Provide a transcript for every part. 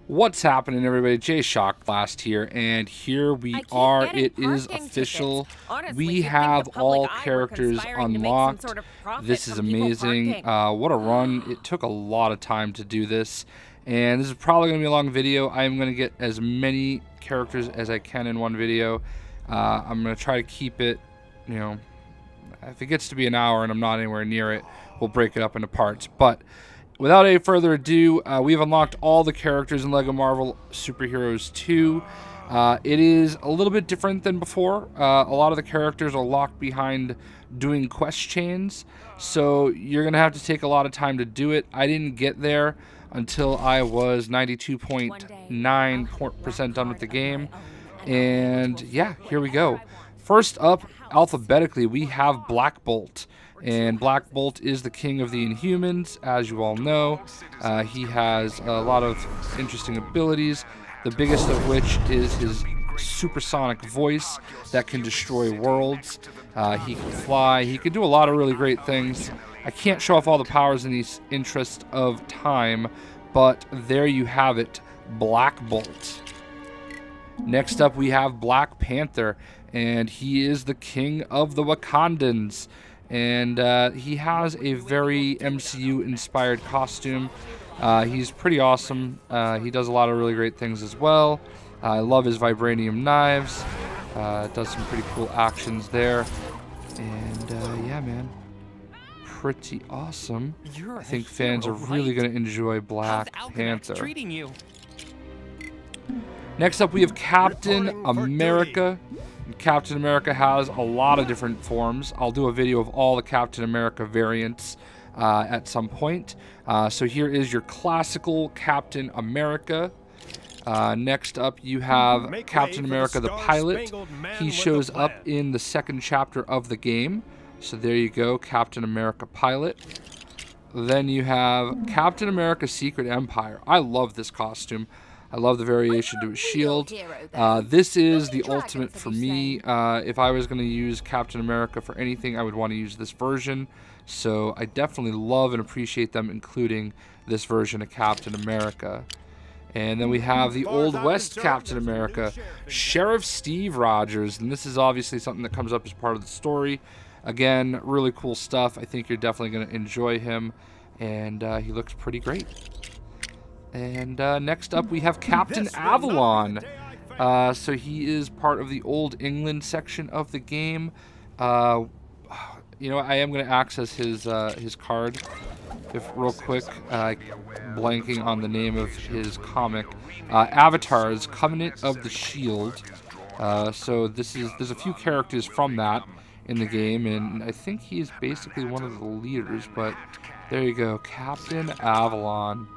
What's happening, everybody? JayShockblast here, and here we are. It is official. We have all characters unlocked. This is amazing. What a run. It took a lot of time to do this, and this is probably going to be a long video. I am going to get as many characters as I can in one video. I'm going to try to keep it, if it gets to be an hour and I'm not anywhere near it, we'll break it up into parts. But without any further ado, we've unlocked all the characters in LEGO Marvel Superheroes 2. It is a little bit different than before. A lot of the characters are locked behind doing quest chains, so you're going to have to take a lot of time to do it. I didn't get there until I was 92.9% done with the game. And yeah, here we go. First up, alphabetically, we have Black Bolt. And Black Bolt is the king of the Inhumans, as you all know. He has a lot of interesting abilities, the biggest of which is his supersonic voice that can destroy worlds. He can fly. He can do a lot of really great things. I can't show off all the powers in the interest of time, but there you have it, Black Bolt. Next up, we have Black Panther, and he is the king of the Wakandans. And he has a very MCU-inspired costume. He's pretty awesome. He does a lot of really great things as well. I love his vibranium knives. Does some pretty cool actions there. And yeah, man, pretty awesome. I think fans are really going to enjoy Black Panther. Next up, we have Captain America. Captain America has a lot of different forms. I'll do a video of all the Captain America variants at some point. So here is your classical Captain America. Next up, you have Captain America the pilot. He shows up in the second chapter of the game. So there you go, Captain America pilot. Then you have Captain America Secret Empire. I love this costume. I love the variation to his shield. This is the ultimate for me. If I was going to use Captain America for anything, I would want to use this version. So I definitely love and appreciate them including this version of Captain America. And then we have the Old West Captain America, Sheriff Steve Rogers. And this is obviously something that comes up as part of the story. Again, really cool stuff. I think you're definitely going to enjoy him. And he looks pretty great. And next up, we have Captain Avalon. So he is part of the Old England section of the game. I am going to access his card. Real quick, blanking on the name of his comic. Avatar's Covenant of the Shield. So there's a few characters from that in the game, and I think he's basically one of the leaders. But there you go, Captain Avalon.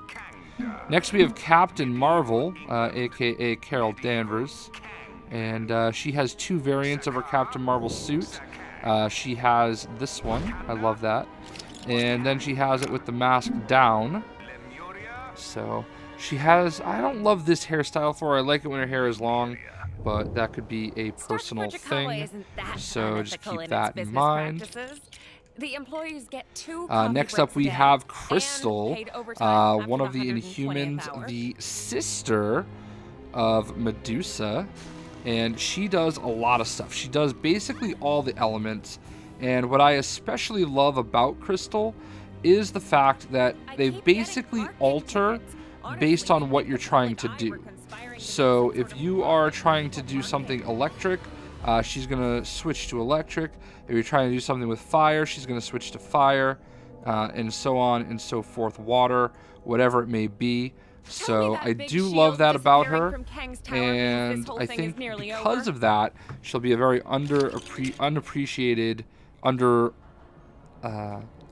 Next, we have Captain Marvel, a.k.a. Carol Danvers, and she has two variants of her Captain Marvel suit. She has this one. I love that. And then she has it with the mask down. So she has... I don't love this hairstyle for her. I like it when her hair is long, but that could be a personal thing. So just keep that in mind. The employees get next up, we have Crystal, one of the Inhumans, the sister of Medusa, and she does a lot of stuff. She does basically all the elements, and what I especially love about Crystal is the fact that they basically alter based on what you're trying to do. So if you are trying to do something electric, she's going to switch to electric. If you're trying to do something with fire, she's going to switch to fire, and so on and so forth, water, whatever it may be. So I do love that about her, and I think because of that, she'll be a very unappreciated,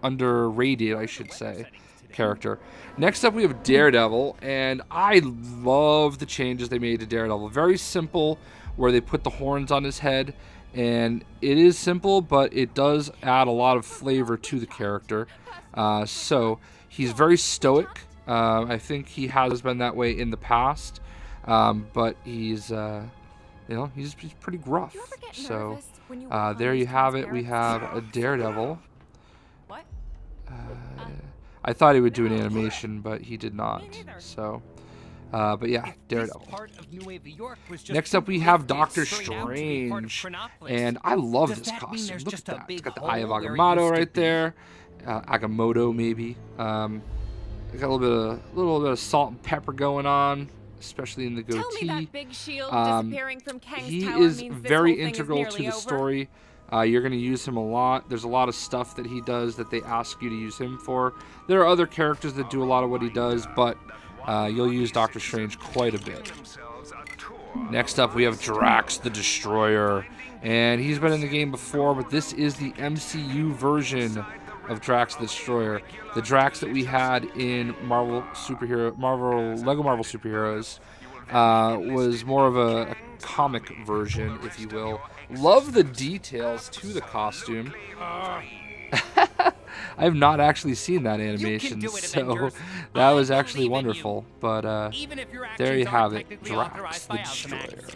underrated, I should say, character. Next up, we have Daredevil, and I love the changes they made to Daredevil. Very simple, where they put the horns on his head, and it is simple, but it does add a lot of flavor to the character. So he's very stoic. I think he has been that way in the past, but he's pretty gruff. So there you have it. We have a Daredevil. I thought he would do an animation, but he did not. So But yeah, Daredevil. Next up, we have Doctor Strange, and I love this costume. Look at that. It's got the Eye of Agamotto right there. Agamotto, maybe. Got a little bit of salt and pepper going on, especially in the goatee. Tell me that big shield disappearing from Kang's he tower is means this very whole thing is integral to nearly the over? story. You're going to use him a lot. There's a lot of stuff that he does that they ask you to use him for. There are other characters that do a lot of what he does, but you'll use Doctor Strange quite a bit. Next up, we have Drax the Destroyer, and he's been in the game before, but this is the MCU version of Drax the Destroyer. The Drax that we had in Lego Marvel Superheroes was more of a comic version, if you will. Love the details to the costume. I have not actually seen that animation, so that was actually wonderful. But there you have it, Drax the Destroyer.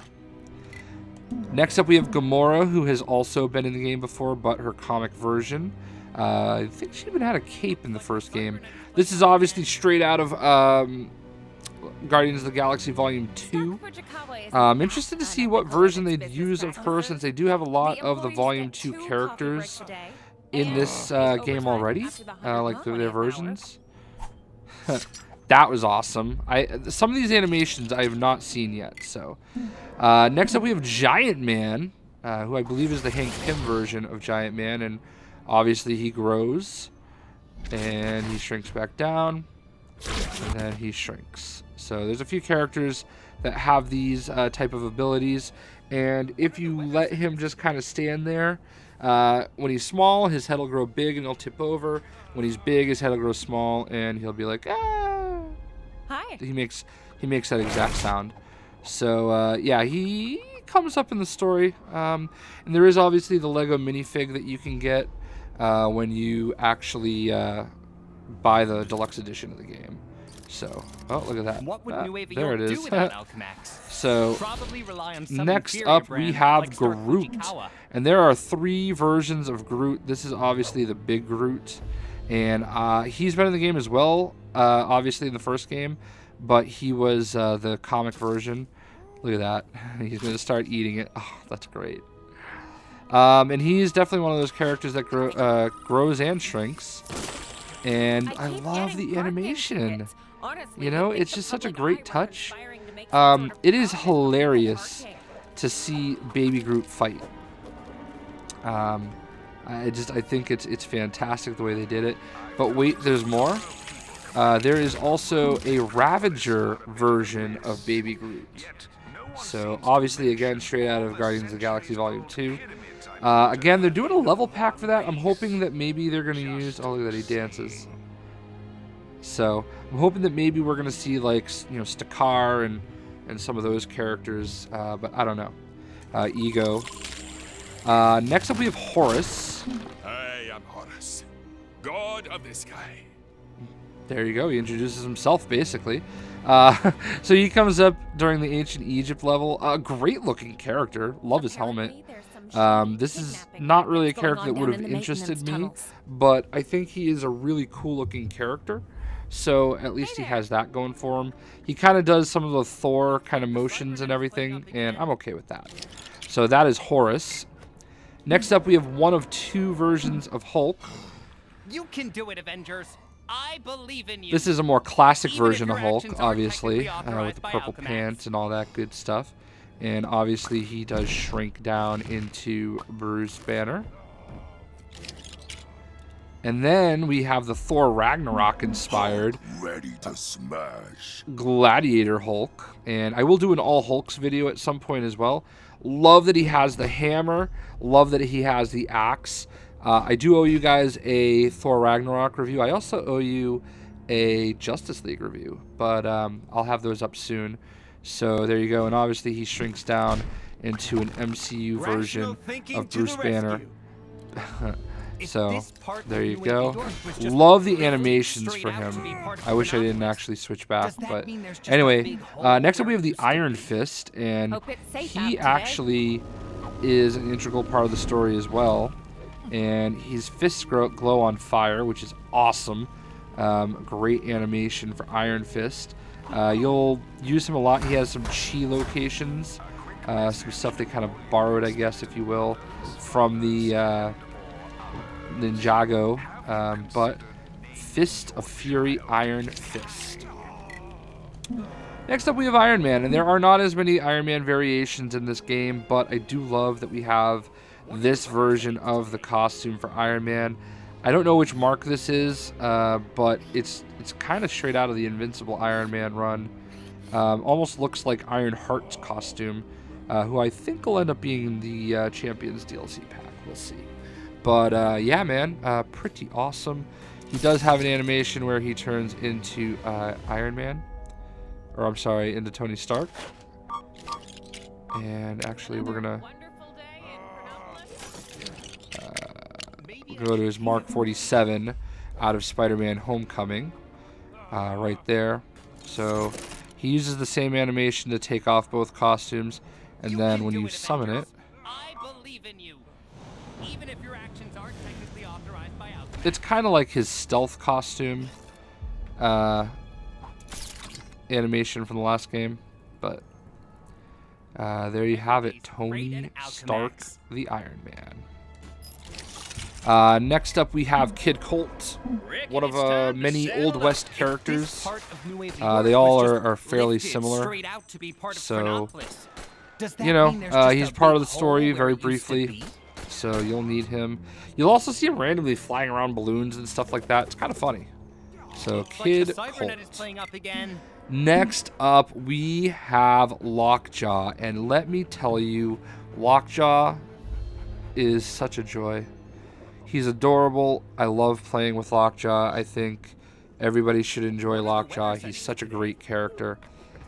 Next up, we have Gamora, who has also been in the game before, but her comic version. I think she even had a cape in the first game. This is obviously straight out of Guardians of the Galaxy Volume 2. I'm interested to see what version they'd use of her, since they do have a lot of the Volume 2 characters in this game already, like their versions. That was awesome. Some of these animations I have not seen yet. So next up, we have Giant Man, who I believe is the Hank Pym version of Giant Man, and obviously he grows and he shrinks back down, and then he shrinks. So there's a few characters that have these type of abilities, and if you let him just kind of stand there, when he's small, his head will grow big and he'll tip over. When he's big, his head will grow small and he'll be like, ah. Hi. He makes that exact sound. So yeah, he comes up in the story, and there is obviously the Lego minifig that you can get when you actually buy the deluxe edition of the game. So, oh, look at that. What would New Wave there it is. do without Alchemax? So, Probably rely on some next inferior up, we brand have like Star Groot. Fujiikawa. And there are 3 versions of Groot. This is obviously the big Groot. And he's been in the game as well, obviously in the first game. But he was the comic version. Look at that. He's going to start eating it. Oh, that's great. And he's definitely one of those characters that grows and shrinks. And I love the animation. Honestly, You know, you'd think it's the just such a public great eye were touch. conspiring to make some sort of It is plan. hilarious Okay. to see Baby Groot fight. I think it's fantastic the way they did it. But wait, there's more. There is also a Ravager version of Baby Groot. So obviously, again, straight out of Guardians of the Galaxy Volume 2. Again, they're doing a level pack for that. I'm hoping that maybe they're going to use... Oh, look at that, he dances. So I'm hoping that maybe we're going to see, like, you know, Stakar and some of those characters. But I don't know. Ego. Next up, we have Horus. I am Horus, god of the sky. There you go. He introduces himself, basically. So he comes up during the Ancient Egypt level. A great-looking character. Love his helmet. This is not really a character that would have interested me, but I think he is a really cool-looking character. So at least he has that going for him. He kind of does some of the Thor kind of motions and everything, and I'm okay with that. So that is Horus. Next up, we have one of 2 versions of Hulk. You can do it, Avengers. I believe in you. This is a more classic Even if version of your Hulk, actions aren't obviously, technically with authorized the by purple Alchemax. pants and all that good stuff. And obviously, he does shrink down into Bruce Banner. And then we have the Thor Ragnarok inspired Ready to smash. Gladiator Hulk. And I will do an all Hulks video at some point as well. Love that he has the hammer. Love that he has the axe. I do owe you guys a Thor Ragnarok review. I also owe you a Justice League review. But I'll have those up soon. So there you go. And obviously he shrinks down into an MCU version of Bruce Banner. So there you go. Love the animations for him. I wish I didn't actually switch back, but anyway, next up we have the Iron Fist, and he actually is an integral part of the story as well. And his fists glow on fire, which is awesome. Great animation for Iron Fist. You'll use him a lot. He has some chi locations, some stuff they kind of borrowed, I guess, if you will, from the Ninjago. But Fist of Fury, Iron Fist. Next up, we have Iron Man, and there are not as many Iron Man variations in this game, but I do love that we have this version of the costume for Iron Man. I don't know which mark this is, but it's kind of straight out of the Invincible Iron Man run. Almost looks like Iron Heart's costume, who I think will end up being the Champions DLC pack. We'll see. But yeah, man, pretty awesome. He does have an animation where he turns into Iron Man. Or I'm sorry, into Tony Stark. And actually, we're gonna go to his Mark 47 out of Spider-Man Homecoming, right there. So he uses the same animation to take off both costumes, and then when you summon it, I believe in you. Even if your actions aren't technically authorized by outcomes. it's kind of like his stealth costume animation from the last game, but there you have it, Tony Stark, the Iron Man. Next up, we have Kid Colt, one of many Old West characters. They all are fairly similar, so you know, he's part of the story very briefly, so you'll need him. You'll also see him randomly flying around balloons and stuff like that. It's kind of funny. So Kid Colt. Next up, we have Lockjaw, and let me tell you, Lockjaw is such a joy. He's adorable. I love playing with Lockjaw. I think everybody should enjoy Lockjaw. He's such a great character.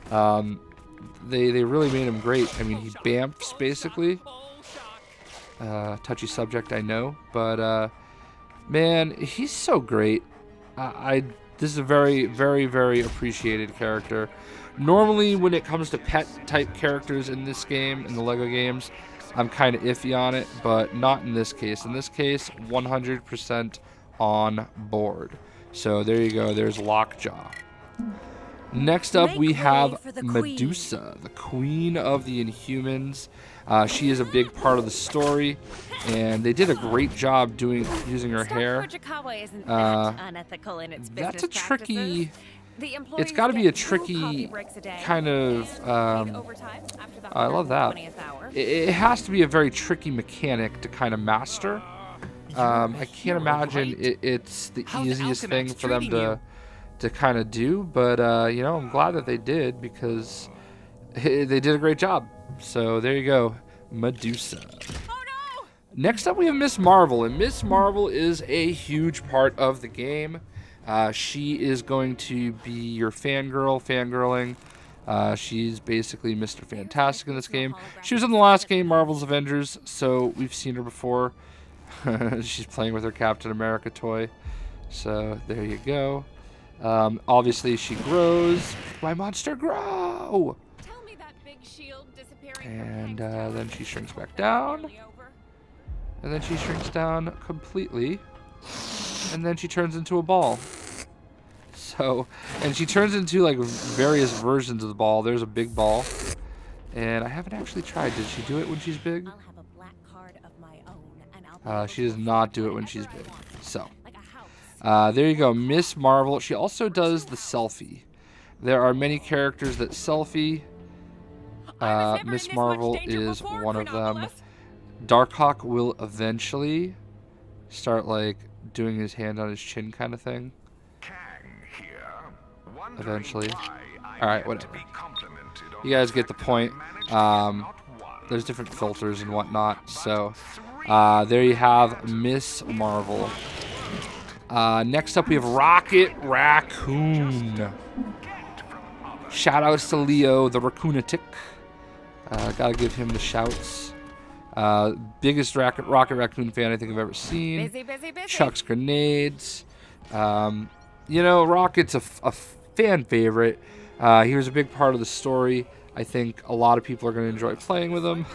They really made him great. I mean, he bamfs, basically. Touchy subject, I know, but man, he's so great. This is a very, very, very appreciated character. Normally, when it comes to pet-type characters in this game, in the LEGO games, I'm kind of iffy on it, but not in this case. In this case, 100% on board. So there you go. There's Lockjaw. Next up, we have Medusa, the queen of the Inhumans. She is a big part of the story, and they did a great job using her hair. That's a tricky. It's got to be a tricky kind of. I love that. It has to be a very tricky mechanic to kind of master. I can't imagine it's the easiest thing for them to kind of do, but you know, I'm glad that they did, because they did a great job. So there you go, Medusa. Next up, we have Miss Marvel, and Miss Marvel is a huge part of the game. She is going to be your fangirling. She's basically Mr. Fantastic in this game. She was in the last game, Marvel's Avengers, so we've seen her before. She's playing with her Captain America toy. So there you go. Obviously, she grows. My monster grow! And then she shrinks back down. And then she shrinks down completely. And then she turns into a ball. So, and she turns into like various versions of the ball. There's a big ball. And I haven't actually tried. Did she do it when she's big? She does not do it when she's big. So, there you go, Miss Marvel. She also does the selfie. There are many characters that selfie. Miss Marvel is one of them. Darkhawk will eventually start like doing his hand on his chin kind of thing. Eventually. Alright, whatever. You guys get the point. There's different filters and whatnot. So, there you have Miss Marvel. Next up, we have Rocket Raccoon. Shoutouts to Leo, the Raccoonitic. Gotta give him the shouts. Biggest Rocket Raccoon fan I think I've ever seen. Busy. Chucks grenades. You know, Rocket's a fan favorite. He was a big part of the story. I think a lot of people are going to enjoy playing with him.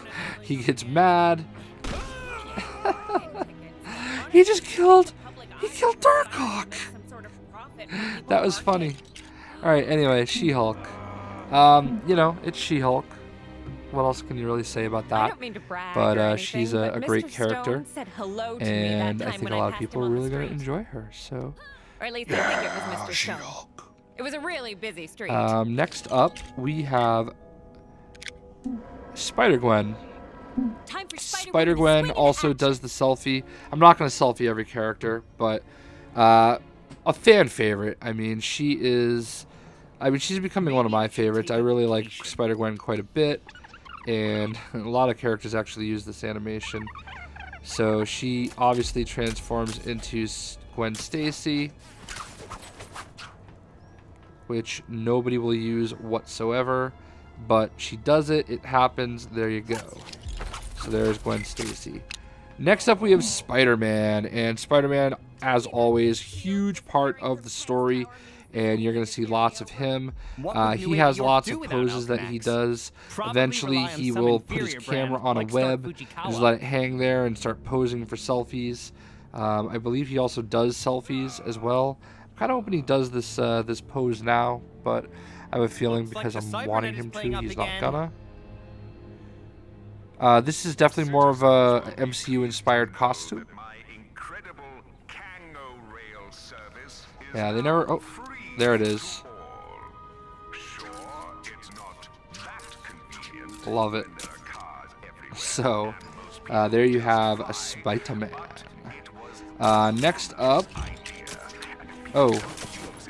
He gets mad. He killed Darkhawk. That was funny. All right. Anyway, She-Hulk. You know, it's She-Hulk. What else can you really say about I that? don't mean to brag But or she's anything, a but great Mr. character, Stone said hello to me and that I time think when a lot of passed people him are on the really going to street. enjoy her. So, Or at least I think it was Mr. Stone. She-Hulk. It was a really busy street. next up we have Spider-Gwen. Time for Spider-Gwen also does the selfie. I'm not going to selfie every character, but a fan favorite. I mean, she's becoming one of my favorites. I really like Spider-Gwen quite a bit, and a lot of characters actually use this animation. So she obviously transforms into Gwen Stacy, which nobody will use whatsoever, but she does it. It happens. There you go. So there's Gwen Stacy. Next up, we have Spider-Man, and Spider-Man, as always, huge part of the story, and you're going to see lots of him. He has lots of poses that he does. Eventually, he will put his camera on a web and just let it hang there and start posing for selfies. I believe he also does selfies as well. I'm kind of hoping he does this this pose now, but I have a feeling because I'm wanting him to, he's not gonna. This is definitely more of a MCU-inspired costume. Yeah, they never... Oh, there it is. Love it. So, there you have a Spider-Man. Next up... Oh,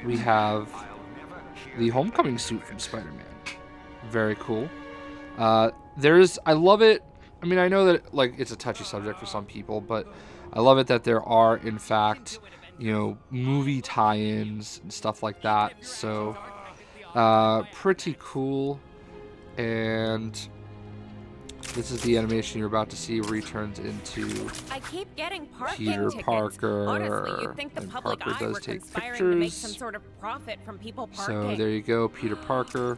we have the Homecoming suit from Spider-Man. Very cool. I love it. I mean, I know that like it's a touchy subject for some people, but I love it that there are, in fact, you know, movie tie-ins and stuff like that. So, pretty cool. And this is the animation you're about to see where he turns into I keep getting parking Peter tickets. Parker. Honestly, you'd think the And public Parker eye does were take conspiring to make pictures. some sort of profit from people parking. So there you go, Peter Parker.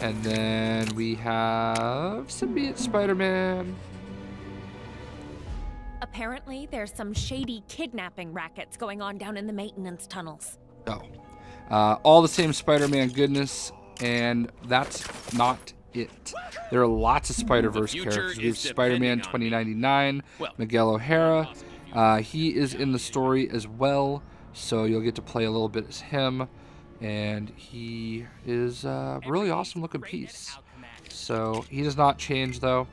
And then we have Symbiote Spider-Man. Apparently, there's some shady kidnapping rackets going on down in the maintenance tunnels. Oh. All the same Spider-Man goodness, and that's not it. There are lots of Spider-Verse characters. We have Spider-Man 2099, Miguel O'Hara. He is in the story as well, so you'll get to play a little bit as him. And he is a really awesome looking piece. So he does not change though.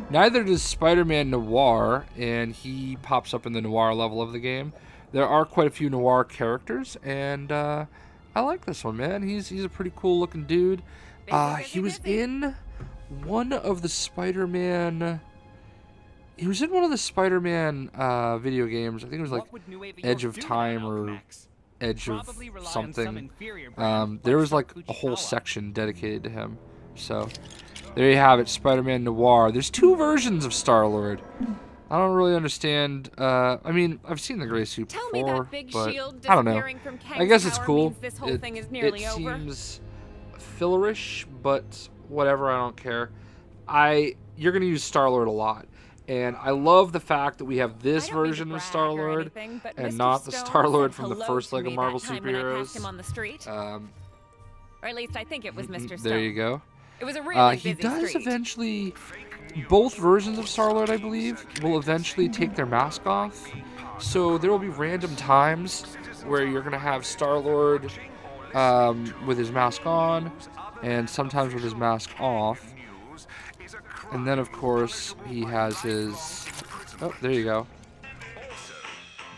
Neither does Spider-Man Noir, and he pops up in the Noir level of the game. There are quite a few Noir characters, and I like this one, man. He's a pretty cool looking dude. He was in one of the Spider-Man... He was in one of the Spider-Man video games. I think it was like Edge of Time or Edge of something. There was like a whole section dedicated to him. So there you have it, Spider-Man Noir. There's two versions of Star-Lord. I don't really understand. I mean, I've seen the gray suit Tell before, me that big but shield I don't know. disappearing from Kang's I guess it's tower cool. means this whole thing is nearly over. Seems fillerish, but whatever. I don't care. You're gonna use Star-Lord a lot. And I love the fact that we have this version of Star-Lord and not the Star-Lord from the first Lego Marvel superheroes. Or at least I think it was Mr. Stone. There you go. It was a really busy he does street. eventually, both versions of Star-Lord, I believe, will eventually take their mask off. So there will be random times where you're going to have Star-Lord with his mask on and sometimes with his mask off. And then, of course, he has his... Oh, there you go. Also,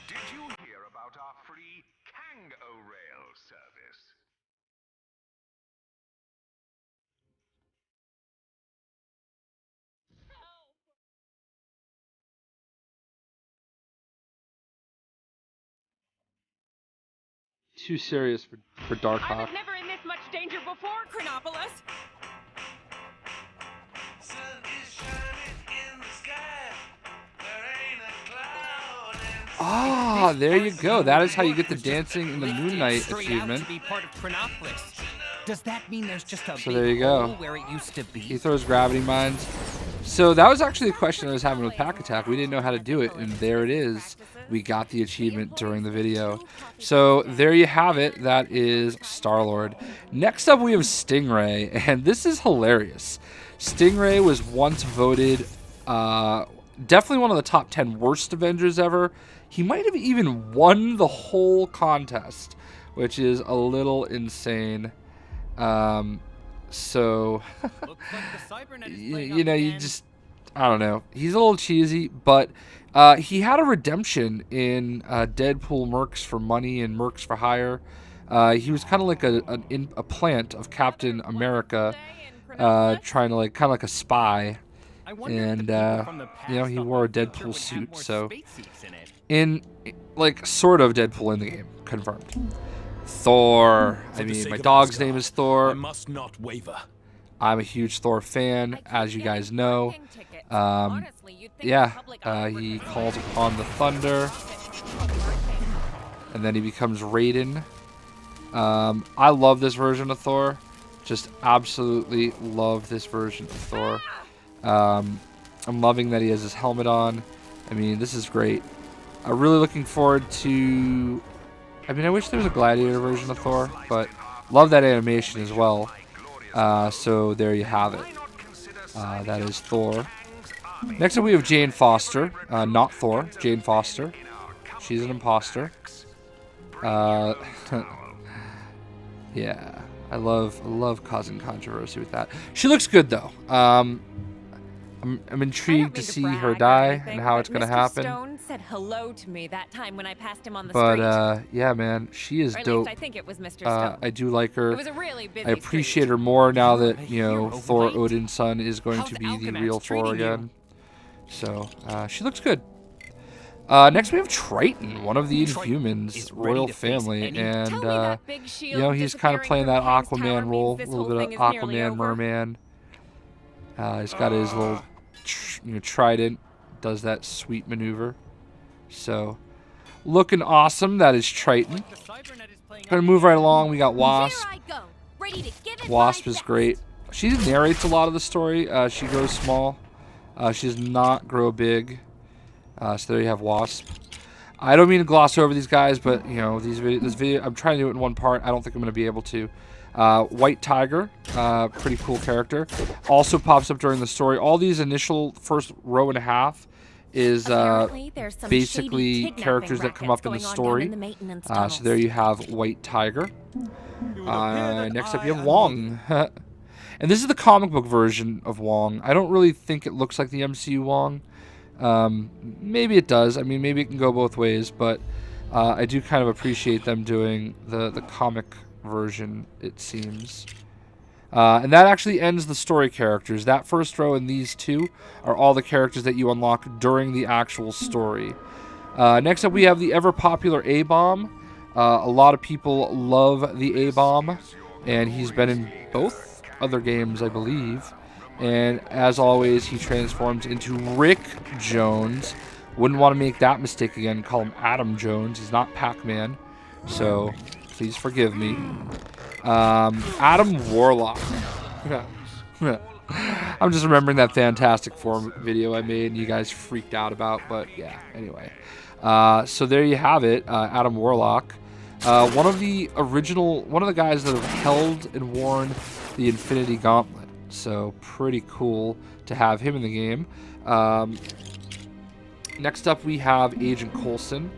did you hear about our free Kang Rail service? Too serious for Darkhawk. I was never in this much danger before, Chronopolis. Ah, there you go. That is how you get the Dancing in the Moonlight achievement. To be part of Chronopolis. Does that mean there's just a So there you go. hole where it used to be? He throws gravity mines. So that was actually a question I was having with Pack Attack. We didn't know how to do it, and there it is. We got the achievement during the video. So there you have it. That is Star-Lord. Next up, we have Stingray, and this is hilarious. Stingray was once voted definitely one of the top 10 worst Avengers ever. He might have even won the whole contest, which is a little insane. So, you know, you just, I don't know. He's a little cheesy, but he had a redemption in Deadpool Mercs for Money and Mercs for Hire. He was kind of like a plant of Captain America, trying to kind of like a spy. And, you know, he wore a Deadpool suit, so like, sort of Deadpool in the game, confirmed. Thor. I mean, my dog's name is Thor. I must not waver. I'm a huge Thor fan, as you guys know. Yeah, he calls upon the thunder, and then he becomes Raiden. I love this version of Thor. Just absolutely love this version of Thor. I'm loving that he has his helmet on. I mean, this is great. I'm really looking forward to... I mean, I wish there was a Gladiator version of Thor, but love that animation as well. So there you have it. That is Thor. Next up, we have Jane Foster. Not Thor, Jane Foster. She's an imposter. Yeah, I love causing controversy with that. She looks good though. I'm intrigued to see her die and how it's gonna happen. Stone said hello to me that time when I passed him on the But street. yeah, man, she is Or at dope. least I think it was Mr. Stone. I do like her. It was a really busy I appreciate her more now that, you know, hero, Thor right? Odin's son is going How's to be the Alchemax real Thor treating you? again. So she looks good. Next we have Triton, one of the Triton Inhumans is ready royal to face family, any- and Tell me that big you shield know, he's kind of disappearing playing that from Kang's Tower Aquaman means role, a this little whole bit of thing is nearly Aquaman, over. merman. He's got his little trident, does that sweet maneuver. So looking awesome. That is Triton. Gonna move right along. We got Wasp. Here I go, ready to give it Wasp my is best. great. She narrates a lot of the story. She grows small. She does not grow big. So there you have Wasp. I don't mean to gloss over these guys, but you know, this video, I'm trying to do it in one part. I don't think I'm going to be able to. White Tiger, pretty cool character. Also pops up during the story. All these initial first row and a half is Apparently, there's some basically shady kidnapping characters that come up in the rackets going on story. down in the maintenance So tunnels. there you have White Tiger. Next up you have Wong. And this is the comic book version of Wong. I don't really think it looks like the MCU Wong. Maybe it does. I mean, maybe it can go both ways, but I do kind of appreciate them doing the comic version, it seems. And that actually ends the story characters. That first row and these two are all the characters that you unlock during the actual story. Next up, we have the ever-popular A-Bomb. A lot of people love the A-Bomb, and he's been in both other games, I believe. And as always, he transforms into Rick Jones. Wouldn't want to make that mistake again. Call him Adam Jones. He's not Pac-Man. So please forgive me. Adam Warlock. I'm just remembering that Fantastic Four video I made and you guys freaked out about. But yeah, anyway. So there you have it. Adam Warlock. One of the guys that have held and worn the Infinity Gauntlet. So pretty cool to have him in the game. Next up we have Agent Coulson.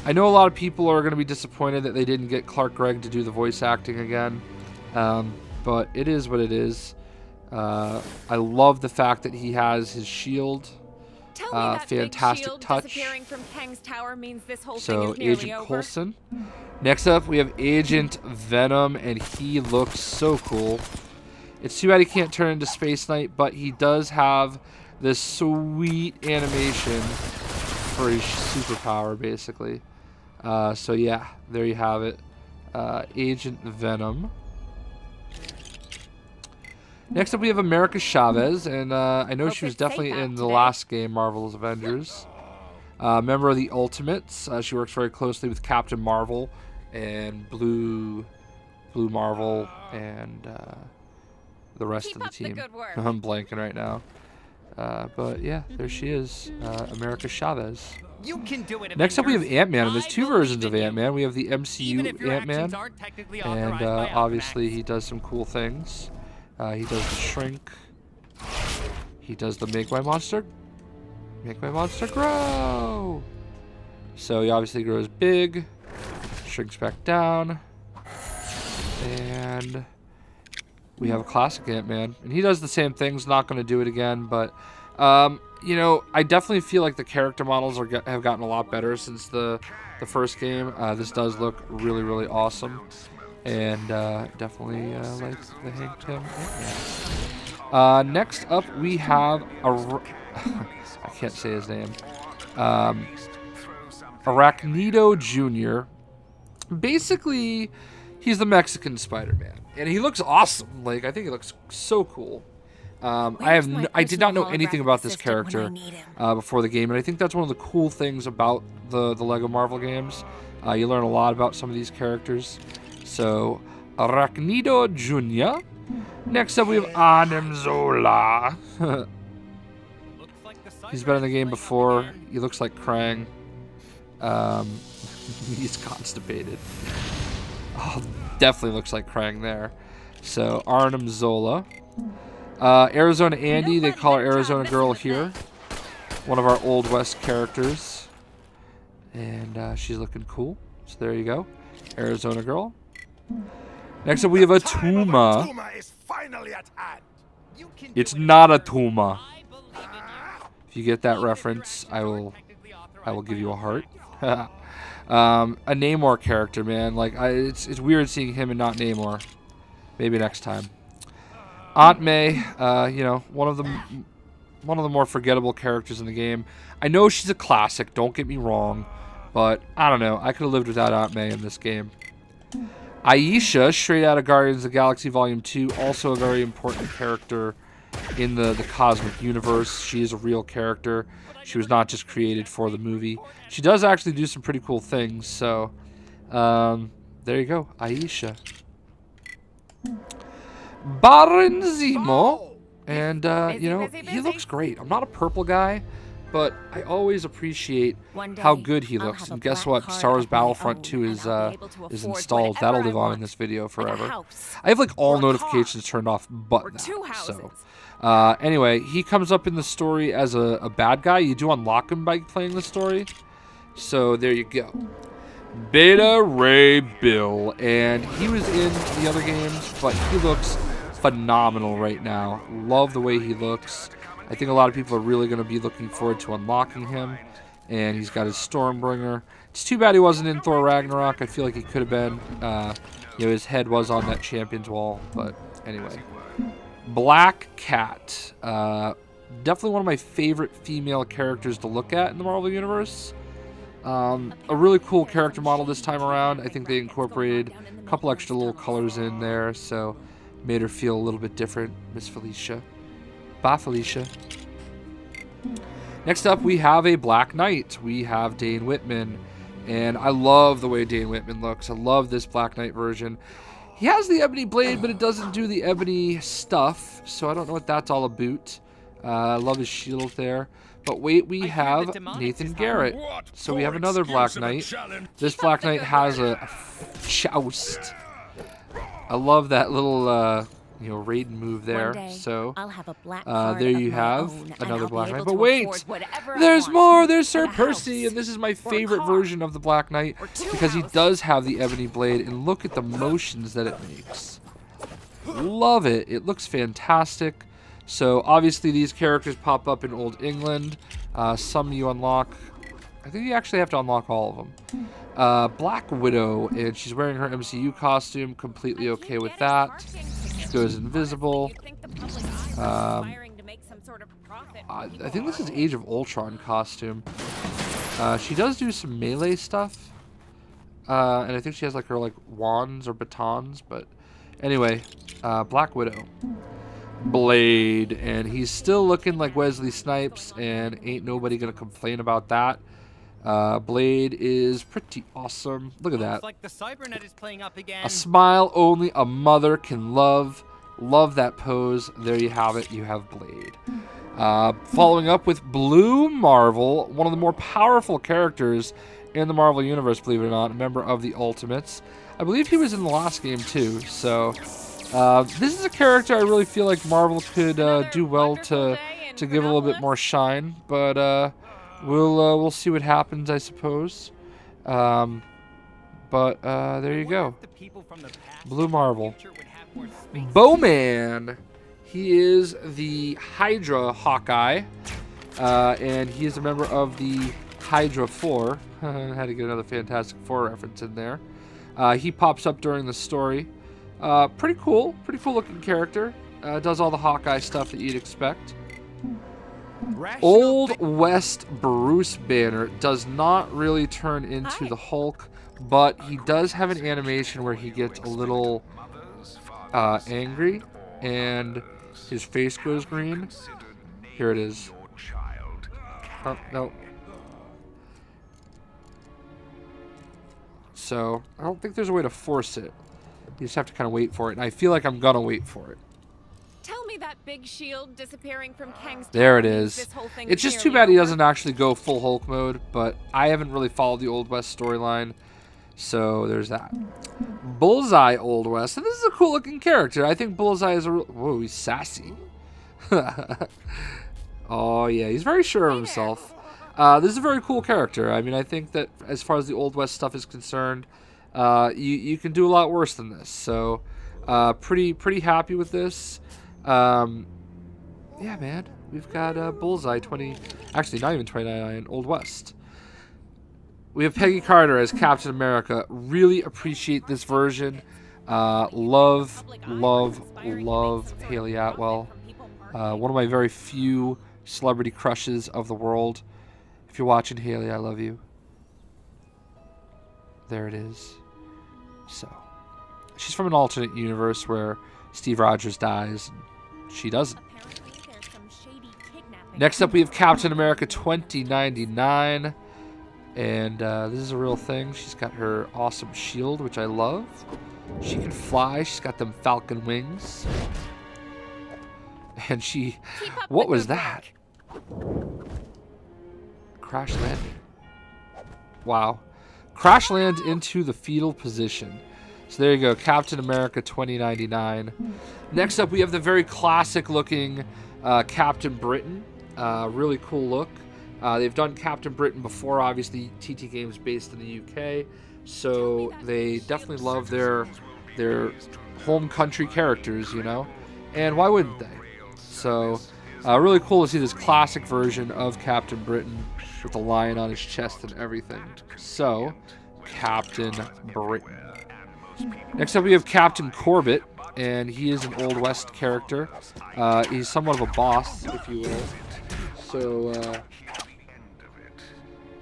I know a lot of people are going to be disappointed that they didn't get Clark Gregg to do the voice acting again. But it is what it is. I love the fact that he has his shield. Tell me that Fantastic big shield touch. disappearing from Kang's Tower means this whole So thing is nearly Agent over. Coulson. Next up we have Agent Venom, and he looks so cool. It's too bad he can't turn into Space Knight, but he does have this sweet animation for his superpower, basically. So yeah, there you have it. Agent Venom. Next up we have America Chavez, and I know Hope she was it's safe definitely out in the today. last game, Marvel's Avengers. Member of the Ultimates. She works very closely with Captain Marvel and Blue Marvel and the rest Keep of the up the team. good work. I'm blanking right now. But yeah, there she is, America Chavez. You can do it. Next up, we have Avengers. Ant-Man, and there's I two believe versions of in you. Ant-Man. We have the Even MCU if your Ant-Man, actions aren't technically and authorized by obviously Alchemax. he does some cool things. He does the shrink. He does the make my monster grow. So he obviously grows big, shrinks back down, and we have a classic Ant-Man, and he does the same things. Not going to do it again, but you know, I definitely feel like the character models have gotten a lot better since the first game. This does look really, really awesome, and definitely like the Hank Pym Ant-Man. Next up, we have I can't say his name. Arachnido Jr. Basically, he's the Mexican Spider-Man, and he looks awesome. Like, I think he looks so cool. I did not know anything about this character before the game, and I think that's one of the cool things about the Lego Marvel games. You learn a lot about some of these characters. So, Arachnido Jr. Next up, we have Arnim Zola. He's been in the game before. He looks like Krang. He's constipated. Oh, definitely looks like Krang there. So, Arnim Zola. Arizona Andy, they call her Arizona Girl here. One of our Old West characters. And she's looking cool. So there you go. Arizona Girl. Next up we have a Tuma. It's not a Tuma. If you get that reference, I will give you a heart. A Namor character, man. Like it's weird seeing him and not Namor. Maybe next time. Aunt May, you know, one of the more forgettable characters in the game. I know she's a classic, don't get me wrong, but I don't know. I could have lived without Aunt May in this game. Aisha, straight out of Guardians of the Galaxy Volume 2, also a very important character in the cosmic universe. She is a real character. She was not just created for the movie. She does actually do some pretty cool things, so there you go, Aisha. Baron Zemo, and you know, he looks great. I'm not a purple guy, but I always appreciate how good he looks. And guess what? Star Wars Battlefront 2 is installed. That'll live on in this video forever. I have like all notifications turned off but that. So anyway, he comes up in the story as a bad guy. You do unlock him by playing the story. So there you go. Beta Ray Bill, and he was in the other games, but he looks phenomenal right now. Love the way he looks. I think a lot of people are really going to be looking forward to unlocking him, and he's got his Stormbringer. It's too bad he wasn't in Thor Ragnarok. I feel like he could have been. You know, his head was on that Champions Wall, but anyway. Black Cat. Definitely one of my favorite female characters to look at in the Marvel Universe. A really cool character model this time around. I think they incorporated a couple extra little colors in there, so made her feel a little bit different. Miss Felicia. Bye, Felicia. Next up, we have a Black Knight. We have Dane Whitman, and I love the way Dane Whitman looks. I love this Black Knight version. He has the ebony blade, but it doesn't do the ebony stuff, so I don't know what that's all about. I love his shield there. But wait, we have Nathan Garrett. So we have another Black Knight. This Black Knight has a joust. I love that little, you know, Raiden move there. So there you have another Black Knight. But wait, there's more. There's Sir Percy, and this is my favorite version of the Black Knight because he does have the ebony blade, and look at the motions that it makes. Love it. It looks fantastic. So obviously these characters pop up in Old England. Some you unlock. I think you actually have to unlock all of them. Black Widow, and she's wearing her MCU costume. Completely okay with that. She goes invisible. I think this is Age of Ultron costume. She does do some melee stuff. And I think she has like her like wands or batons. But anyway, Black Widow. Blade, and he's still looking like Wesley Snipes, and ain't nobody gonna complain about that. Blade is pretty awesome. Look at that. Like the Cybernet is playing up again. A smile only a mother can love. Love that pose. There you have it. You have Blade. Following up with Blue Marvel, one of the more powerful characters in the Marvel Universe, believe it or not, a member of the Ultimates. I believe he was in the last game too, so this is a character I really feel like Marvel could do well to give a little bit more shine, but we'll see what happens, I suppose. But there you go. Blue Marvel. Bowman. He is the Hydra Hawkeye, and he is a member of the Hydra 4. Had to get another Fantastic Four reference in there. He pops up during the story. Pretty cool looking character. Does all the Hawkeye stuff that you'd expect. Old West Bruce Banner does not really turn into the Hulk, but he does have an animation where he gets a little angry and his face goes green. Here it is. Oh, no. So, I don't think there's a way to force it. You just have to kind of wait for it, and I feel like I'm gonna wait for it. Tell me that big shield disappearing from Kang's There it tower is. means this whole thing It's just is too bad he nearly doesn't actually go full Hulk mode, but I haven't really followed the Old West storyline, so there's that. Bullseye Old West, and this is a cool looking character. I think Bullseye is a real... Whoa, he's sassy. Oh yeah, he's very sure of himself. This is a very cool character. I mean, I think that as far as the Old West stuff is concerned, you can do a lot worse than this. So, pretty happy with this. Yeah, man, we've got Bullseye 20. Actually, not even 29. Old West. We have Peggy Carter as Captain America. Really appreciate this version. Love Haley Atwell. One of my very few celebrity crushes of the world. If you're watching, Haley, I love you. There it is. So, she's from an alternate universe where Steve Rogers dies and she doesn't. Next up, we have Captain America 2099. And this is a real thing. She's got her awesome shield, which I love. She can fly. She's got them falcon wings. And she... What was that? Crash landing. Wow. Crash land into the fetal position. So there you go. Captain America 2099. Next up, we have the very classic looking Captain Britain. Really cool look. They've done Captain Britain before, obviously TT Games based in the UK, so they definitely love their home country characters, you know, and why wouldn't they? So really cool to see this classic version of Captain Britain with the lion on his chest and everything. So, Captain Britain. Next up we have Captain Corbett, and he is an Old West character. He's somewhat of a boss, if you will. So,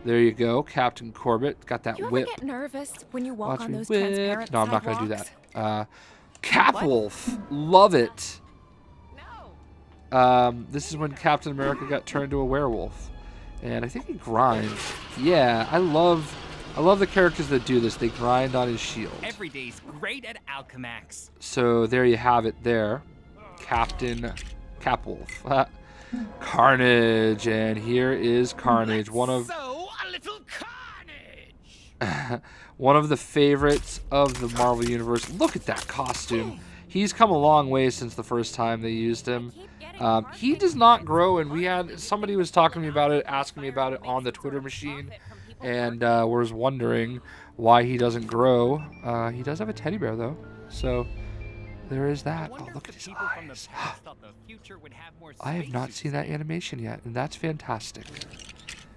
there you go, Captain Corbett. Got that whip. You ever get nervous when you walk Watch on me those whip. transparent No, I'm not going to do sidewalks? that. Capwolf. Love it. No. This is when Captain America got turned into a werewolf. And I think he grinds. Yeah, I love the characters that do this. They grind on his shield. Every day's great at Alchemax. So there you have it there. Captain Capwolf. Carnage. And here is Carnage. One of a little carnage. one of the favorites of the Marvel Universe. Look at that costume. He's come a long way since the first time they used him. He does not grow, and we had somebody was talking to me about it, asking me about it on the Twitter machine, and was wondering why he doesn't grow. He does have a teddy bear though, so there is that. Oh, look at his eyes. I have not seen that animation yet, and that's fantastic.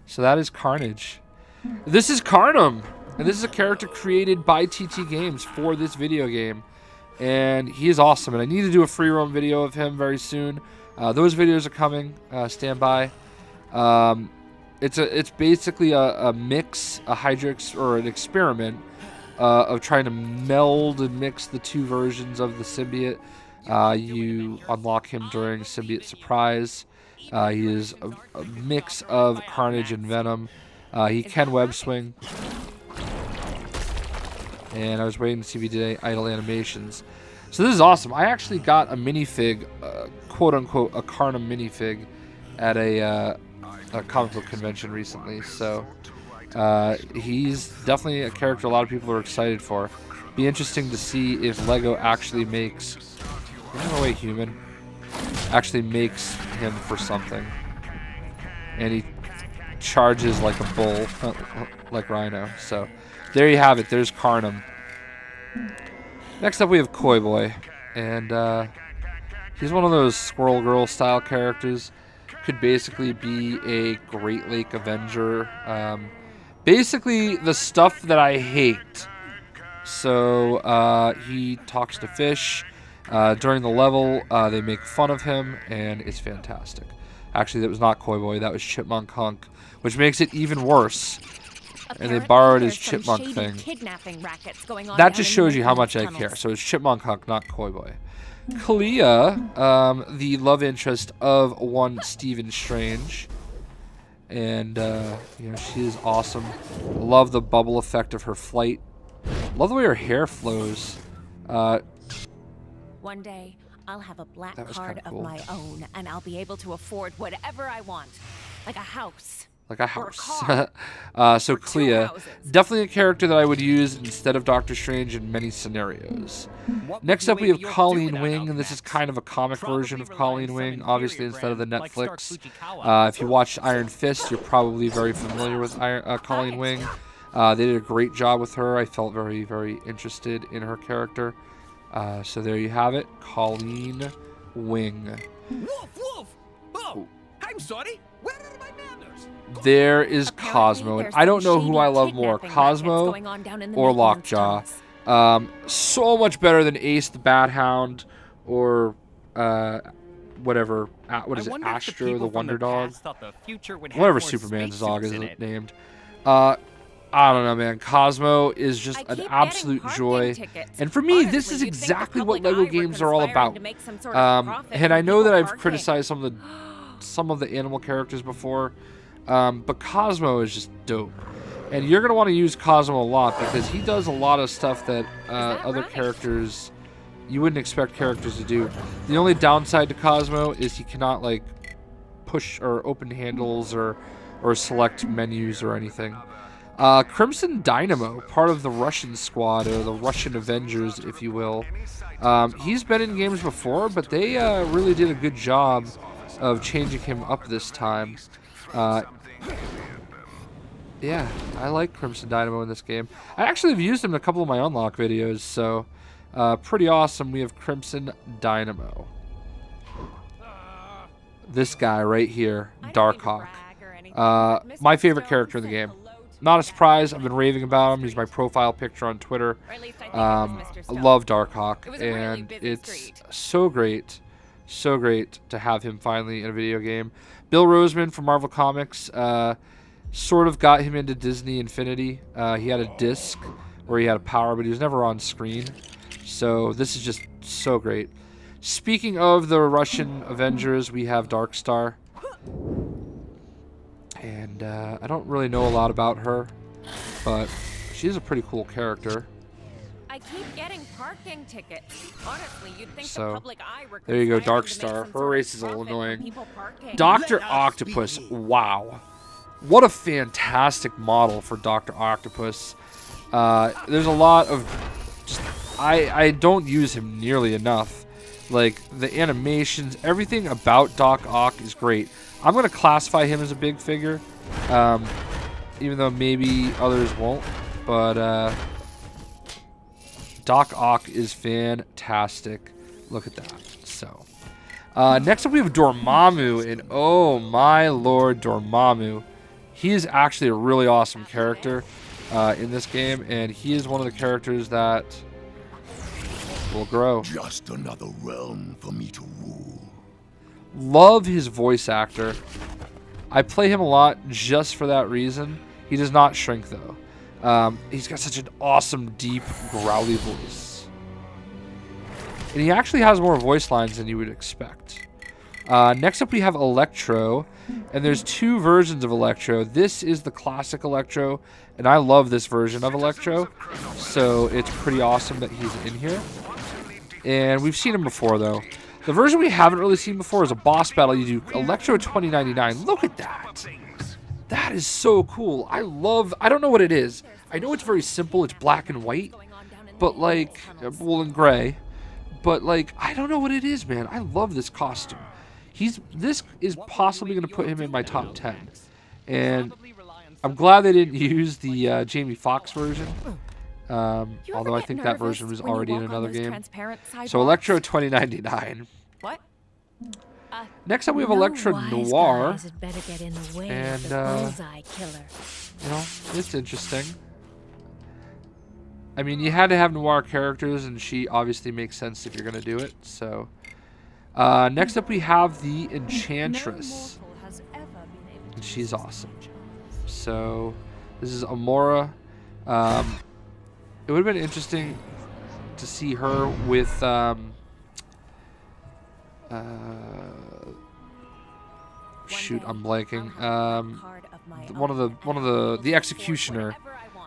So that is Carnage. This is Carnum, and this is a character created by TT Games for this video game, and he is awesome. And I need to do a free roam video of him very soon. Those videos are coming. Stand by. It's basically a mix, a Hydrix or an experiment of trying to meld and mix the two versions of the symbiote. You unlock him during Symbiote Surprise. He is a mix of Carnage and Venom. He can web swing. And I was waiting to see if he did any idle animations. So this is awesome. I actually got a minifig, quote unquote, a Carnum minifig. at a comic book convention recently. So he's definitely a character a lot of people are excited for. Be interesting to see if Lego actually makes, get out of the way, human, actually makes him for something. And he charges like a bull, like Rhino. So there you have it. There's Carnum. Next up we have Koi Boy, and he's one of those Squirrel Girl style characters. Could basically be a Great Lake Avenger. Basically the stuff that I hate. So he talks to fish. During the level, they make fun of him, and it's fantastic. Actually, that was not Koi Boy, that was Chipmunk Hunk, which makes it even worse. And they borrowed his chipmunk thing. That just shows you how much I care. So it's Chipmunk Hunk, not Koi Boy. Kalia, the love interest of one Stephen Strange. And, you know, she is awesome. Love the bubble effect of her flight. Love the way her hair flows. One day, I'll have a black card cool. of my own, and I'll be able to afford whatever I want. Like a house. Like a house. So Or Clea, definitely a character that I would use instead of Doctor Strange in many scenarios. Next up we have Colleen Wing, and this is kind of a comic version of Colleen Wing, obviously instead of the Netflix. If you watched Iron Fist, you're probably very familiar with Colleen Wing. They did a great job with her. I felt very, very interested in her character. So there you have it, Colleen Wing. Woof, woof! Oh, I'm sorry. Where are my manners? There is Cosmo, and I don't know who I love more, Cosmo or Lockjaw. So much better than Ace the Bat Hound or whatever. What is it? Astro the Wonder Dog? Whatever Superman's dog is named. I don't know, man. Cosmo is just an absolute joy. And for me, this is exactly what Lego games are all about. And I know that I've criticized some of the animal characters before, but Cosmo is just dope. And you're going to want to use Cosmo a lot because he does a lot of stuff that other characters, you wouldn't expect characters to do. The only downside to Cosmo is he cannot, like, push or open handles or select menus or anything. Crimson Dynamo, part of the Russian squad, or the Russian Avengers, if you will. He's been in games before, but they really did a good job of changing him up this time. Yeah, I like Crimson Dynamo in this game. I actually have used him in a couple of my unlock videos, so pretty awesome. We have Crimson Dynamo. This guy right here, Darkhawk. My favorite character in the game. Not a surprise. I've been raving about him. He's my profile picture on Twitter. I love Darkhawk, and it's so great to have him finally in a video game. Bill Roseman from Marvel Comics sort of got him into Disney Infinity. He had a disc where he had a power, but he was never on screen. So this is just so great. Speaking of the Russian Avengers, we have Darkstar. And I don't really know a lot about her, but she's a pretty cool character. I keep getting parking tickets. Honestly, you'd think So, the public eye were there you go, conspiring to make Darkstar. some Her sort of race is a little profit from annoying. people parking. Dr. Octopus, wow. What a fantastic model for Dr. Octopus. There's a lot of just, I don't use him nearly enough. Like, the animations, everything about Doc Ock is great. I'm going to classify him as a big figure, even though maybe others won't. But Doc Ock is fantastic. Look at that. So, next up we have Dormammu, and oh my lord, Dormammu. He is actually a really awesome character in this game, and he is one of the characters that will grow. Just another realm for me to rule. Love his voice actor. I play him a lot just for that reason. He does not shrink, though. He's got such an awesome, deep, growly voice. And he actually has more voice lines than you would expect. Next up, we have Electro. And there's two versions of Electro. This is the classic Electro, and I love this version of Electro. So it's pretty awesome that he's in here. And we've seen him before, though. The version we haven't really seen before is a boss battle. You do Electro 2099. Look at that. That is so cool. I don't know what it is. I know it's very simple. It's black and white. But like, well, and gray. But like, I don't know what it is, man. I love this costume. This is possibly going to put him in my top 10. And I'm glad they didn't use the Jamie Foxx version. Although I think that version was already in another game. So Electro 2099. What? Next up we have Electro Noir. And, you know, it's interesting. I mean, you had to have Noir characters, and she obviously makes sense if you're going to do it. So, next up we have the Enchantress. And she's awesome. So, this is Amora. It would have been interesting to see her with shoot, I'm blanking. One of the Executioner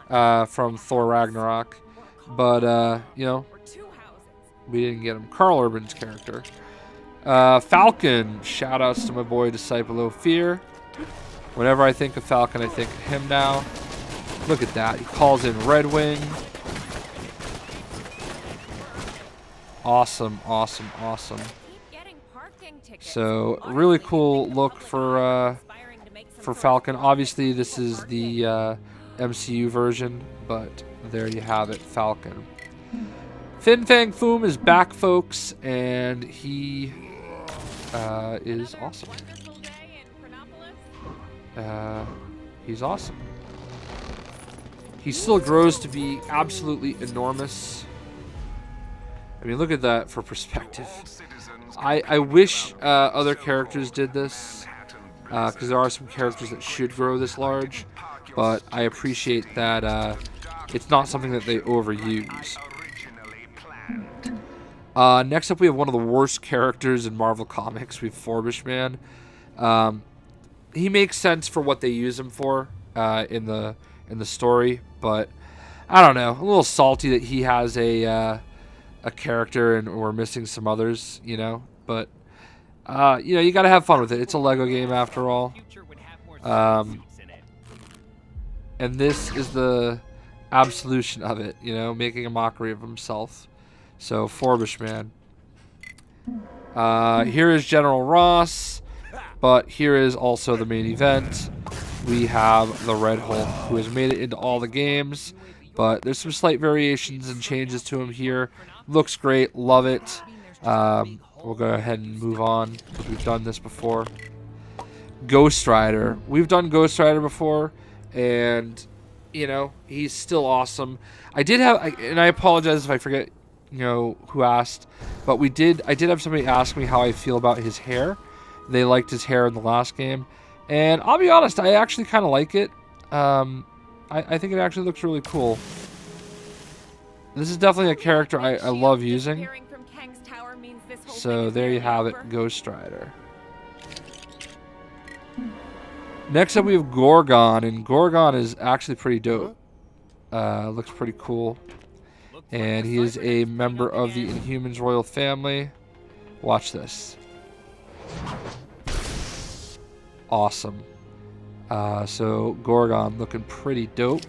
from Thor Ragnarok, but you know, we didn't get him. Carl Urban's character. Falcon. Shout outs to my boy Disciple of Fear. Whenever I think of Falcon, I think of him now. Look at that. He calls in Red Wing. Awesome, awesome, awesome. So, really cool look for Falcon. Obviously, this is the MCU version, but there you have it, Falcon. Fin Fang Foom is back, folks, and he is awesome. He's awesome. He still grows to be absolutely enormous. I mean, look at that for perspective. I wish other characters did this, because there are some characters that should grow this large, but I appreciate that it's not something that they overuse. Next up, we have one of the worst characters in Marvel Comics. We have Forbish Man. He makes sense for what they use him for in the story, but I don't know. A little salty that he has a character and we're missing some others, you know. But you know, you gotta have fun with it. It's a Lego game after all. And this is the absolution of it, you know, making a mockery of himself. So, Forbish Man. Here is General Ross, but here is also the main event. We have the Red Hulk, who has made it into all the games, but there's some slight variations and changes to him here. Looks great, love it. We'll go ahead and move on, because we've done this before. Ghost Rider. We've done Ghost Rider before, and, you know, he's still awesome. I did have, and I apologize if I forget, you know, who asked, but I did have somebody ask me how I feel about his hair. They liked his hair in the last game, and I'll be honest, I actually kind of like it. I think it actually looks really cool. This is definitely a character I love using. So there you have it, Ghost Rider. Next up we have Gorgon, and Gorgon is actually pretty dope. Looks pretty cool. And he is a member of the Inhumans royal family. Watch this. Awesome. So Gorgon looking pretty dope.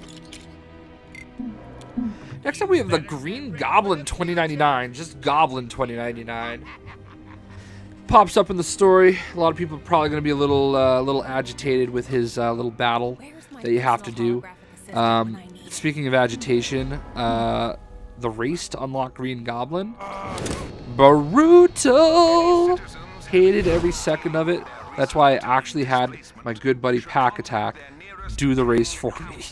Next up we have the Green Goblin 2099. Just Goblin 2099. Pops up in the story. A lot of people are probably going to be a little agitated with his little battle that you have to do. Speaking of agitation, the race to unlock Green Goblin. Brutal! Hated every second of it. That's why I actually had my good buddy Pack Attack do the race for me.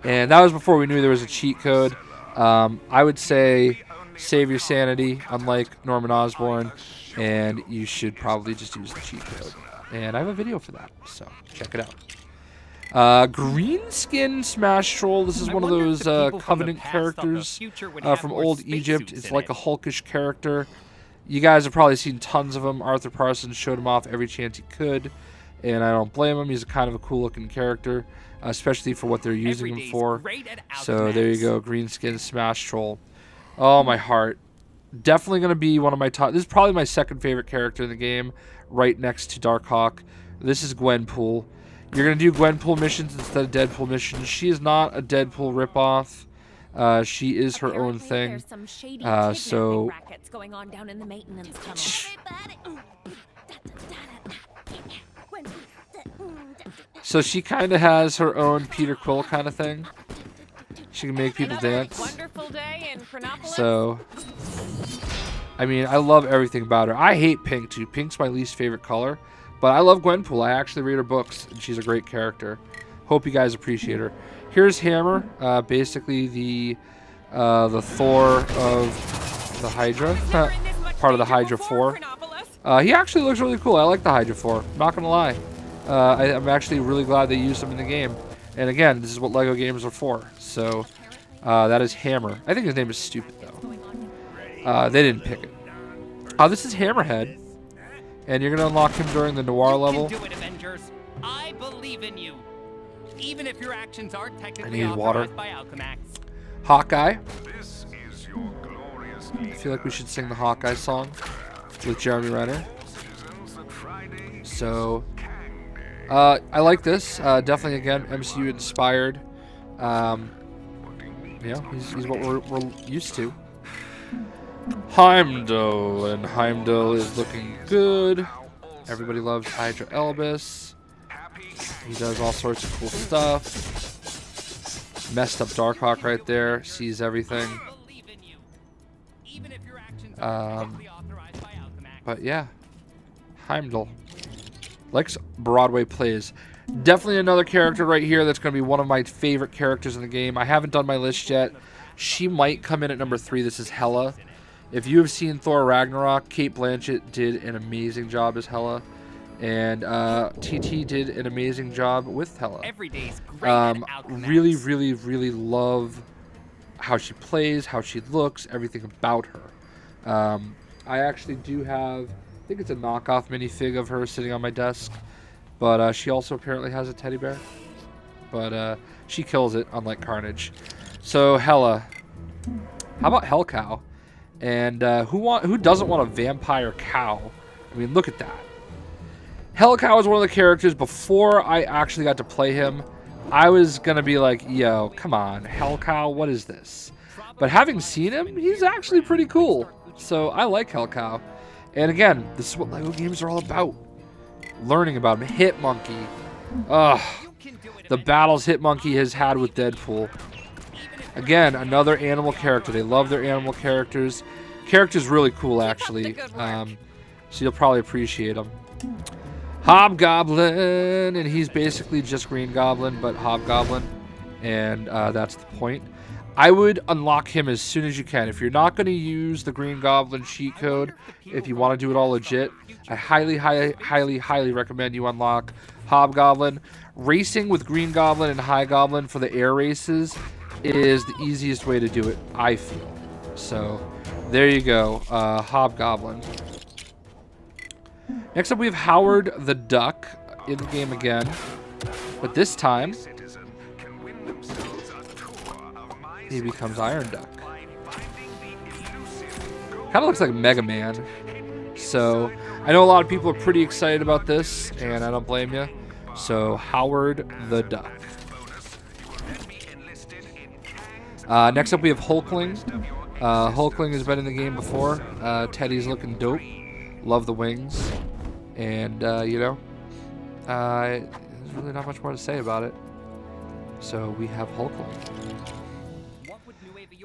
And that was before we knew there was a cheat code. I would say save your sanity, unlike Norman Osborn, and you should probably just use the cheat code. And I have a video for that, so check it out. Green Skin Smash Troll. This is one of those Covenant characters from old Egypt. It's like a Hulkish character. You guys have probably seen tons of them. Arthur Parsons showed him off every chance he could, and I don't blame him. He's kind of a cool-looking character, especially for what they're using him for. So there you go, Green Skin Smash Troll. Oh, my heart. Definitely going to be one of my top. This is probably my second favorite character in the game, right next to Darkhawk. This is Gwenpool. You're going to do Gwenpool missions instead of Deadpool missions. She is not a Deadpool ripoff. She is her own thing. There's some shady So rackets going on down in the maintenance tunnel. So she kind of has her own Peter Quill kind of thing. She can make people dance. Wonderful day in Chronopolis. So, I mean, I love everything about her. I hate Pink too. Pink's my least favorite color. But I love Gwenpool. I actually read her books, and she's a great character. Hope you guys appreciate her. Here's Hammer, basically the Thor of the Hydra, part of the Hydra 4. He actually looks really cool. I like the Hydra 4. Not gonna lie. I'm actually really glad they used him in the game. And again, this is what LEGO games are for. So that is Hammer. I think his name is stupid though. They didn't pick it. This is Hammerhead, and you're gonna unlock him during the Noir level. You can do it, Avengers. I believe in you. Even if your actions aren't technically I need water. authorized by Alchemax. Hawkeye. This is your glorious I feel like we should sing the Hawkeye song with Jeremy Renner. citizens that Friday So, I like this. Definitely, again, MCU inspired. He's what we're used to. Heimdall, and Heimdall is looking good. Everybody loves Hydra Elbis. He does all sorts of cool stuff. Messed up Darkhawk right there. Sees everything. But yeah, Heimdall likes Broadway plays. Definitely another character right here that's going to be one of my favorite characters in the game. I haven't done my list yet. She might come in at number 3. This is Hela. If you have seen Thor Ragnarok, Cate Blanchett did an amazing job as Hela. And TT did an amazing job with Hela. Every day's great at really, really, really love how she plays, how she looks, everything about her. I actually do have, I think it's a knockoff minifig of her sitting on my desk. But she also apparently has a teddy bear. But she kills it, unlike Carnage. So Hela. How about Hellcow? And who doesn't want a vampire cow? I mean, look at that. Hellcow is one of the characters. Before I actually got to play him, I was going to be like, yo, come on, Hellcow, what is this? But having seen him, he's actually pretty cool. So I like Hellcow. And again, this is what LEGO games are all about. Learning about him. Hitmonkey. Ugh. The battles Hitmonkey has had with Deadpool. Again, another animal character. They love their animal characters. Character's really cool, actually. So you'll probably appreciate him. Hobgoblin, and he's basically just Green Goblin, but Hobgoblin, and that's the point. I would unlock him as soon as you can. If you're not going to use the Green Goblin cheat code, if you want to do it all legit, I highly, highly, highly, highly recommend you unlock Hobgoblin. Racing with Green Goblin and High Goblin for the air races is the easiest way to do it, I feel. So, there you go, Hobgoblin. Next up, we have Howard the Duck in the game again, but this time he becomes Iron Duck. Kind of looks like Mega Man. So I know a lot of people are pretty excited about this, and I don't blame you. So Howard the Duck. Next up, we have Hulkling. Hulkling has been in the game before. Teddy's looking dope. Love the wings. And, there's really not much more to say about it. So we have Hulkling.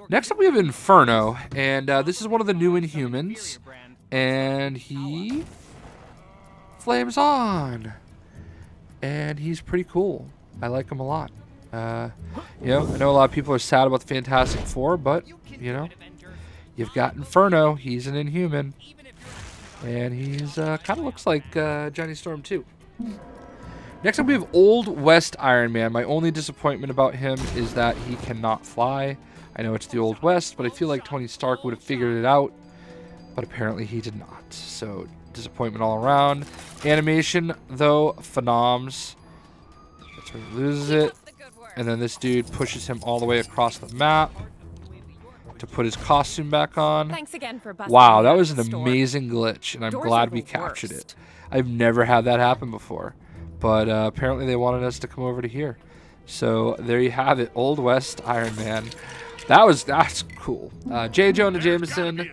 Next up, we have Inferno. And this is one of the new Inhumans. And he flames on. And he's pretty cool. I like him a lot. I know a lot of people are sad about the Fantastic Four, but, you've got Inferno. He's an Inhuman. And he's kind of looks like Johnny Storm too. Next up, we have Old West Iron Man. My only disappointment about him is that he cannot fly. I know it's the Old West, but I feel like Tony Stark would have figured it out. But apparently he did not. So disappointment all around. Animation, though, phenoms. That's where he loses it. And then this dude pushes him all the way across the map. to put his costume back on. Thanks again for busting Wow, me that out was of an the store. amazing glitch, and I'm Doors glad are we the captured it. worst. I've never had that happen before, but apparently they wanted us to come over to here. So there you have it, Old West Iron Man. That's cool. J. Jonah Jameson.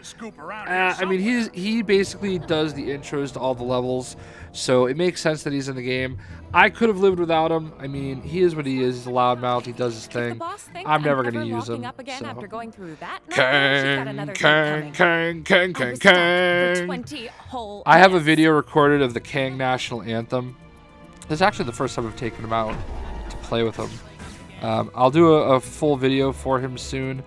I mean, he basically does the intros to all the levels, so it makes sense that he's in the game. I could have lived without him. I mean, he is what he is. He's a loudmouth. He does his If the thing. boss thinks I'm never ever gonna use locking him. up again So. after going through that nightmare, she's got another thing coming. Kang, I was stuck for 20 whole I have a minutes. video recorded of the Kang National Anthem. This is actually the first time I've taken him out to play with him. I'll do a full video for him soon.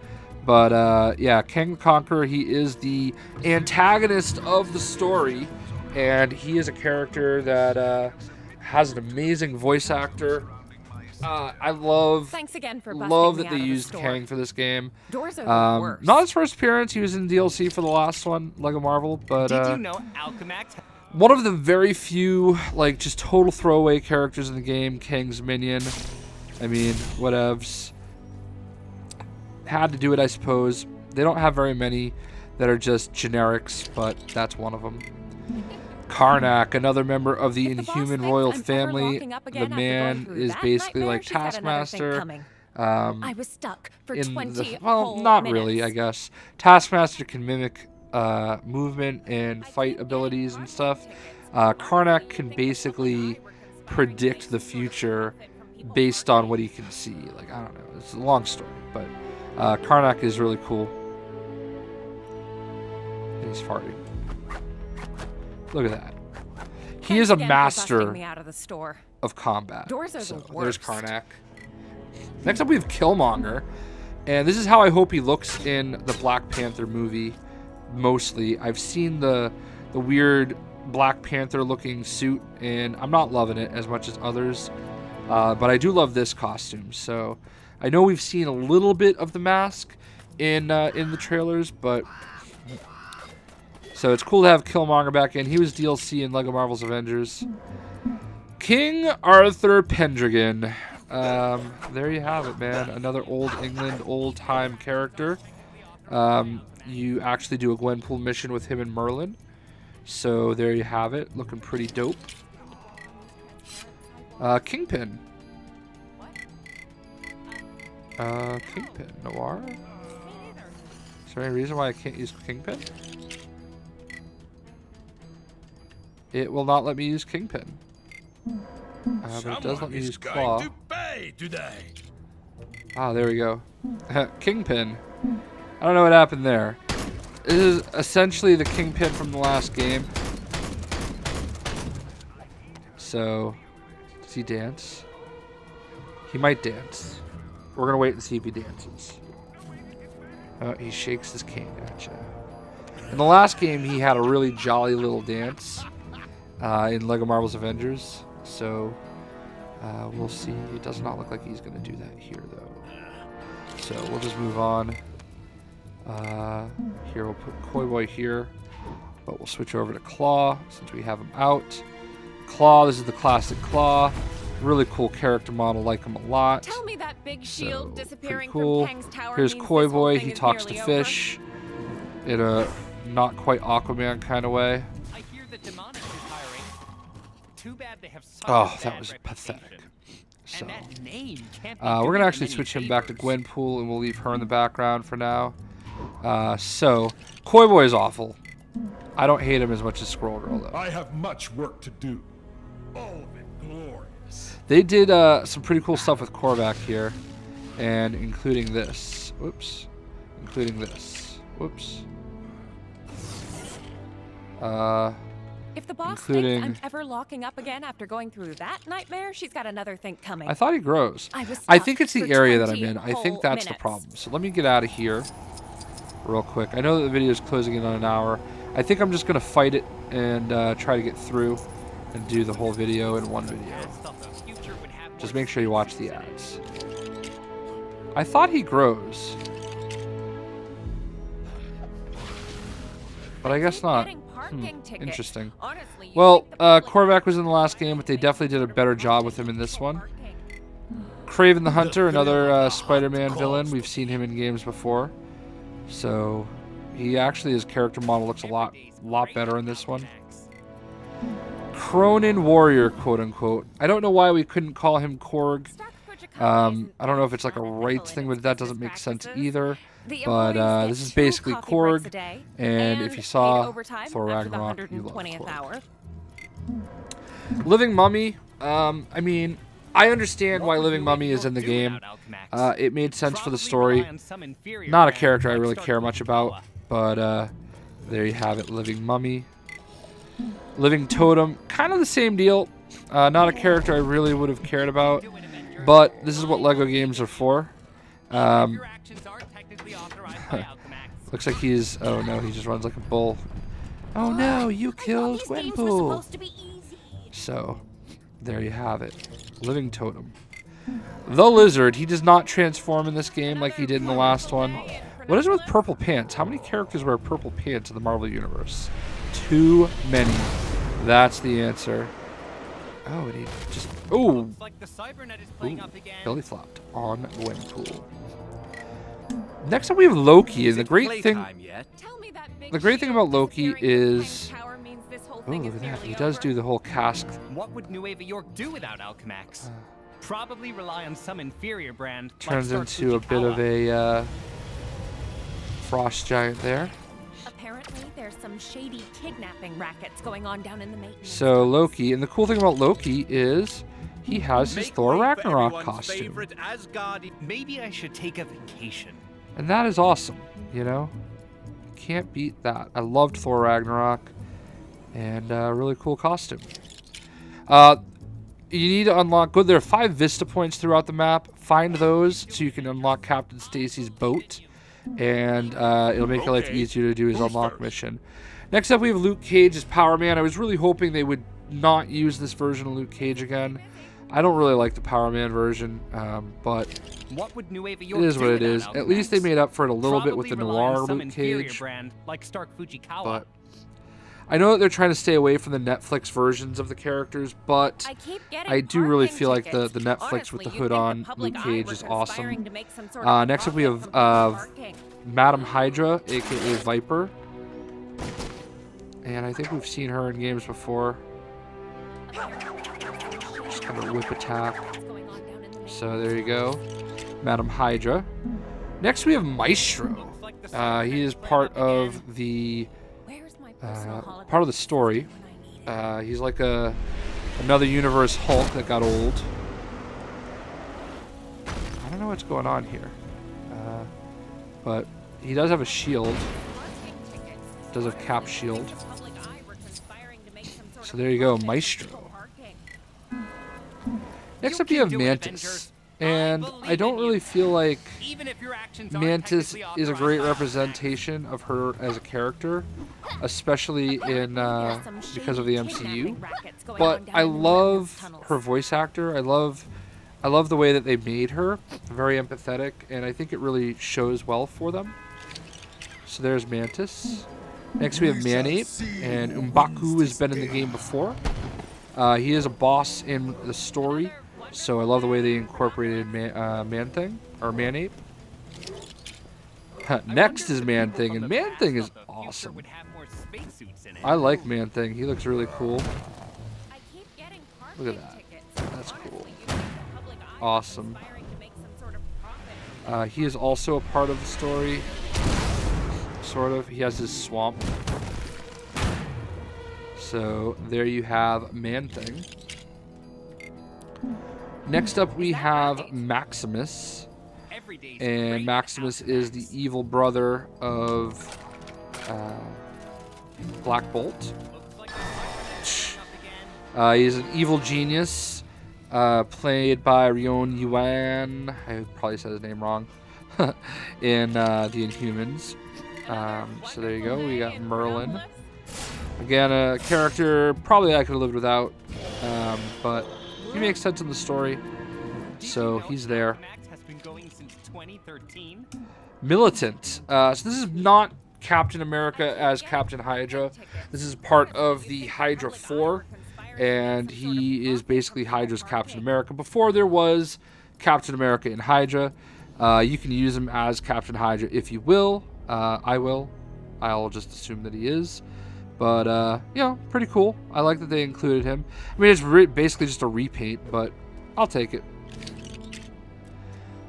But yeah, Kang the Conqueror, he is the antagonist of the story. And he is a character that has an amazing voice actor. I love Thanks again for busting love me that out they of the used store. Kang for this game. Doors are the worst. Not his first appearance. He was in DLC for the last one, Lego Marvel. But Did you know Alchemax? one of the very few, like, just total throwaway characters in the game, Kang's minion. I mean, whatevs. Had to do it, I suppose. They don't have very many that are just generics, but that's one of them. Karnak, another member of the If the boss Inhuman thinks royal I'm ever family. locking up The again after man going through is that basically nightmare, like she's got another thing Taskmaster. coming. I was stuck for In 20 the, well, whole not minutes. really, I guess. Taskmaster can mimic movement and fight abilities and stuff. Karnak can basically predict the future based on what he can see. Like, I don't know. It's a long story, but Karnak is really cool. And he's farting. Look at that. He is a Thanks again for busting master me out of the store. of combat. Doors are So the there's worst. Karnak. Next up we have Killmonger. And this is how I hope he looks in the Black Panther movie, mostly. I've seen the weird Black Panther looking suit, and I'm not loving it as much as others. But I do love this costume. So I know we've seen a little bit of the mask in the trailers, but so it's cool to have Killmonger back in. He was DLC in LEGO Marvel's Avengers. King Arthur Pendragon. There you have it, man. Another old England, old-time character. You actually do a Gwenpool mission with him and Merlin. So there you have it. Looking pretty dope. Kingpin. Kingpin. Noir? Is there any reason why I can't use Kingpin? It will not let me use Kingpin. But it does let me use Claw. Ah, there we go. Kingpin. I don't know what happened there. This is essentially the Kingpin from the last game. So, does he dance? He might dance. We're gonna wait and see if he dances. Oh, he shakes his cane at you. In the last game, he had a really jolly little dance in LEGO Marvel's Avengers. So, we'll see. It does not look like he's gonna do that here, though. So we'll just move on. Here we'll put Koi Boy here, but we'll switch over to Claw since we have him out. Claw, this is the classic Claw. Really cool character model, like him a lot. Tell me that big shield So, disappearing pretty cool. from Kang's tower Here's means Koi this whole Boy. thing He is talks to nearly fish in a not quite Aquaman kind of way. I hear that Demonic is hiring. Too bad they have such Oh, a that bad was pathetic. reputation. So, And that name can't be we're doing gonna them actually any switch him back to favors. Gwenpool, and we'll leave her in the background for now. So, Koi Boy is awful. I don't hate him as much as Squirrel Girl, though. I have much work to do. All of it glorious. They did some pretty cool stuff with Korvac here, and including this. Whoops. Including this. Whoops. If the boss including- thinks I'm ever locking up again after going through that nightmare, she's got another thing coming. I thought he grows. I was I stuck think it's the for area that I'm 20 in. I whole think that's the minutes. problem. So let me get out of here real quick. I know that the video is closing in on an hour. I think I'm just going to fight it and try to get through and do the whole video in one video. Just make sure you watch the ads. I thought he grows. But I guess not. Getting parking tickets. Interesting. Honestly, you'd Well, think the people Korvac was in the last game, but they definitely did a better job with him in this one. Kraven the Hunter, another Spider-Man villain. We've seen him in games before. So he actually, his character model looks a lot better in this one. Cronin Warrior, quote unquote. I don't know why we couldn't call him Korg. I don't know if it's like a rights thing, but that doesn't make sense either. But this is basically Korg, and if you saw Thor Ragnarok, you love Korg. Living Mummy, I mean, I understand why Living Mummy is in the game. It made sense for the story. Not a character I really care much about, but there you have it, Living Mummy. Living Totem, kind of the same deal. Not a character I really would have cared about, but this is what LEGO games are for. Looks like he's... Oh no, he just runs like a bull. Oh no, you killed Gwenpool. So, there you have it. Living Totem. The Lizard, he does not transform in this game like he did in the last one. What is it with purple pants? How many characters wear purple pants in the Marvel Universe? Too many. That's the answer. Oh, and he just... Ooh! Belly flopped on Gwenpool. Next up we have Loki, and the great thing about Loki is... Oh, look at that. He does do the whole cask. What would New Ava York do without Alchemax? Probably rely on some inferior brand. Turns into a bit of a frost giant there. Apparently, there's some shady kidnapping rackets going on down in the maintenance. So Loki, and the cool thing about Loki is he has his Thor Ragnarok costume. Maybe I should take a vacation. And that is awesome, you know? Can't beat that. I loved Thor Ragnarok. And really cool costume. You need to unlock... There are 5 Vista points throughout the map. Find those so you can unlock Captain Stacy's boat. And it'll make your life easier to do his unlock mission. Next up, we have Luke Cage as Power Man. I was really hoping they would not use this version of Luke Cage again. I don't really like the Power Man version, but what would New Ava it is what it is. At least they made up for it a little bit with the noir Luke Cage. Brand, like Stark Fujikawa. But I know that they're trying to stay away from the Netflix versions of the characters, but I do really feel like the Netflix with the hood on Luke Cage is awesome. Next up we have Madam Hydra, aka Viper. And I think we've seen her in games before. Just kind of whip attack. So there you go. Madam Hydra. Next we have Maestro. He is part of the story. He's like another universe Hulk that got old. I don't know what's going on here. But he does have a shield. Does have Cap shield. So there you go, Maestro. Next up you have Mantis. And I don't really feel like Mantis is a great representation of her as a character, especially in because of the MCU. But I love her voice actor. I love the way that they made her. Very empathetic, and I think it really shows well for them. So there's Mantis. Next we have Manape, and M'Baku has been in the game before. He is a boss in the story. So I love the way they incorporated Man-Thing, or Manape. Next is Man-Thing, and Man-Thing is awesome. I like Man-Thing. He looks really cool. Look at that. That's cool. Awesome. He is also a part of the story. Sort of. He has his swamp. So there you have Man-Thing. Next up we have Maximus, and Maximus is the evil brother of Black Bolt. He's an evil genius, played by Rion Yuan. I probably said his name wrong. In the Inhumans. So there you go, we got Merlin. Again, a character probably I could have lived without, but he makes sense in the story, so he's there. Militant. So this is not Captain America as Captain Hydra. This is part of the Hydra 4, and he is basically Hydra's Captain America. Before there was Captain America in Hydra, you can use him as Captain Hydra if you will. I will. I'll just assume that he is. But, you know, pretty cool. I like that they included him. I mean, it's basically just a repaint, but I'll take it.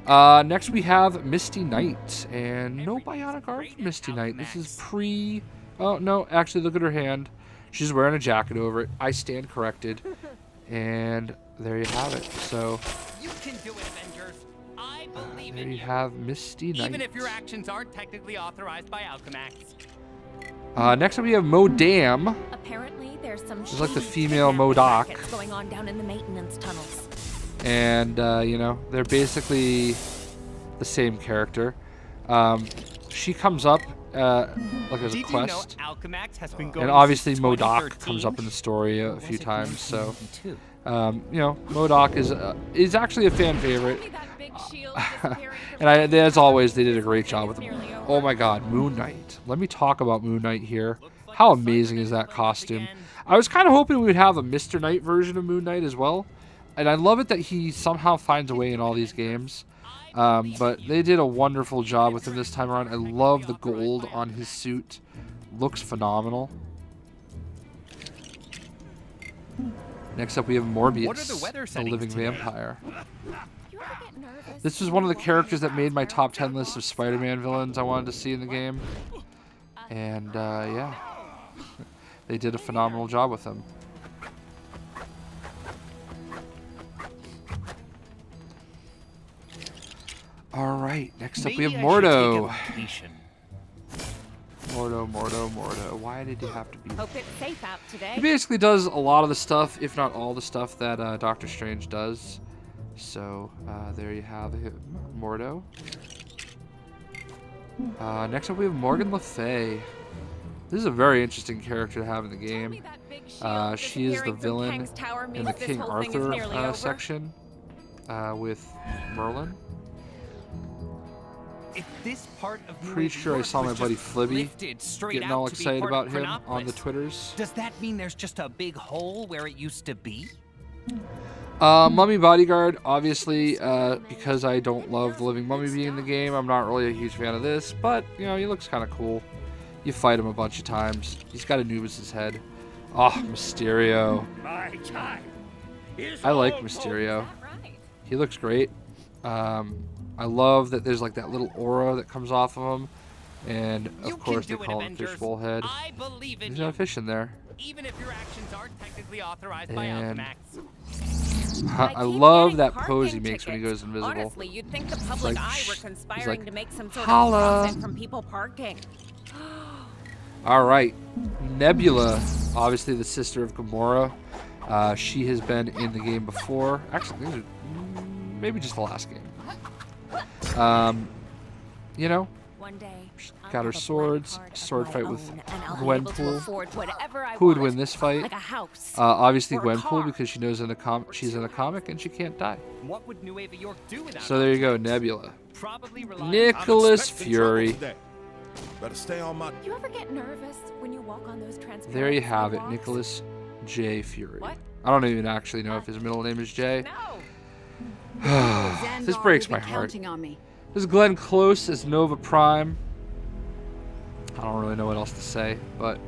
Next we have Misty Knight. And no bionic art for Misty Knight. This is pre... Oh, no. Actually, look at her hand. She's wearing a jacket over it. I stand corrected. And there you have it. So... You can do it, Avengers. I believe there in you you. have Misty Knight. Even if your actions aren't technically authorized by Alchemax. Next up we have Modam. Apparently, there's some She's like the shady female kidnapping MODOK. rackets going on down in the maintenance tunnels. And, you know, they're basically the same character. She comes up, like as a Did quest. you know Alchemax has been going And obviously since MODOK 2013? comes up in the story a few times, so... 1992? you know, MODOK is actually a fan favorite. Maybe that big shield disappearing from And as always, they did a great job with Nearly him. over. Oh my god, Moon Knight. Let me talk about Moon Knight here. How amazing is that costume? I was kind of hoping we would have a Mr. Knight version of Moon Knight as well. And I love it that he somehow finds a way in all these games. But they did a wonderful job with him this time around. I love the gold on his suit. Looks phenomenal. Next up we have Morbius, What are the weather the settings living today? vampire. You ever get nervous This was when one of you the walk characters on that made my those top 10 transparent list of roads? Spider-Man villains I wanted to see in the game. And, yeah. They did a phenomenal job with him. Alright, next up we have Maybe I should take a Mordo. vacation. Mordo. Why did he have to be... Hope it's safe out today. He basically does a lot of the stuff, if not all the stuff, that Doctor Strange does. So, there you have it, Mordo. Next up we have Morgan Le Fay. This is a very interesting character to have in the game. She is the villain in the King Arthur section with Merlin. If this part of New Pretty Age sure I work saw my was buddy just Flibby lifted straight getting out all to be excited part about of him on the Chronopolis, Twitters. does that mean there's just a big hole where it used to be? Mummy Bodyguard, obviously, because I don't love the living mummy being in the game, I'm not really a huge fan of this, but, you know, he looks kind of cool. You fight him a bunch of times. He's got Anubis' head. Oh, Mysterio. My time is I like almost Mysterio. Right. He looks great. I love that there's like that little aura that comes off of him. And, You of course, they can do it, call him Avengers. Fishbowl Head. I believe in There's you. no fish in there. Even if your actions aren't technically authorized by And- Alchemax. I keep love getting that pose he parking makes when he tickets. goes invisible. Honestly, you'd think the public like, eye shh. were He's conspiring like, to make some sort "Holla." of profit from people parking. All right, Nebula, obviously the sister of Gamora. She has been in the game before. Actually, maybe just the last game. You know, One day, I'll got her have a swords, black card of sword my fight with own, and I'll be able to Gwenpool. afford whatever I Who would want, win this fight? like a house. Obviously or a Gwenpool, car. because she knows she's in a comic and she can't die. What would New Ava York do without So there you go, Nebula. Probably rely Nicholas expecting trouble Fury. today. Better stay on my. You ever get nervous when you walk on those transparent There you have it, sidewalks? Nicholas J. Fury. What? I don't even actually know if his middle name is J. No. This breaks my heart. Counting on me. This is Glenn Close as Nova Prime. I don't really know what else to say, but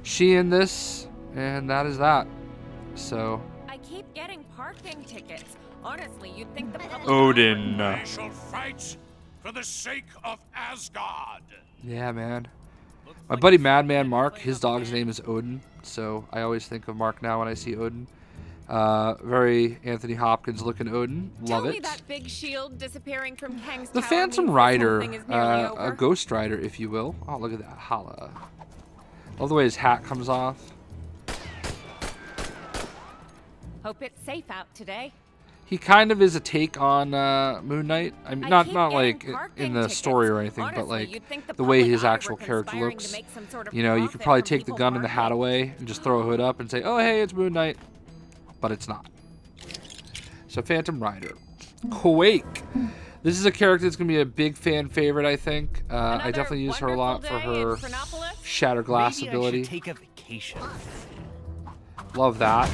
she in this, and that is that. So, I keep getting parking tickets. Honestly, you'd think the public Odin. I shall fight for the sake of Asgard. Yeah, man. My buddy Madman Mark, his dog's name is Odin, so I always think of Mark now when I see Odin. Very Anthony Hopkins looking Odin. Love Tell me it. that big shield disappearing from Kang's The tower Phantom means this Rider, whole thing is nearly a over. Ghost Rider, if you will. Oh, look at that. Holla. Love the way his hat comes off. Hope it's safe out today. He kind of is a take on Moon Knight. I mean, not keep like getting in parking the tickets. story or anything, but Honestly, like you'd think the way public his eye were actual character conspiring to looks. make some sort of You know, you could profit probably from take the people gun and the hat parking. away and just throw a hood up and say, "Oh, hey, it's Moon Knight," but it's not. So Phantom Rider, Quake. This is a character that's gonna be a big fan favorite, I think. I Another definitely use her a lot for wonderful day in her Chronopolis? shatter glass Maybe I ability. should take a vacation. Love that.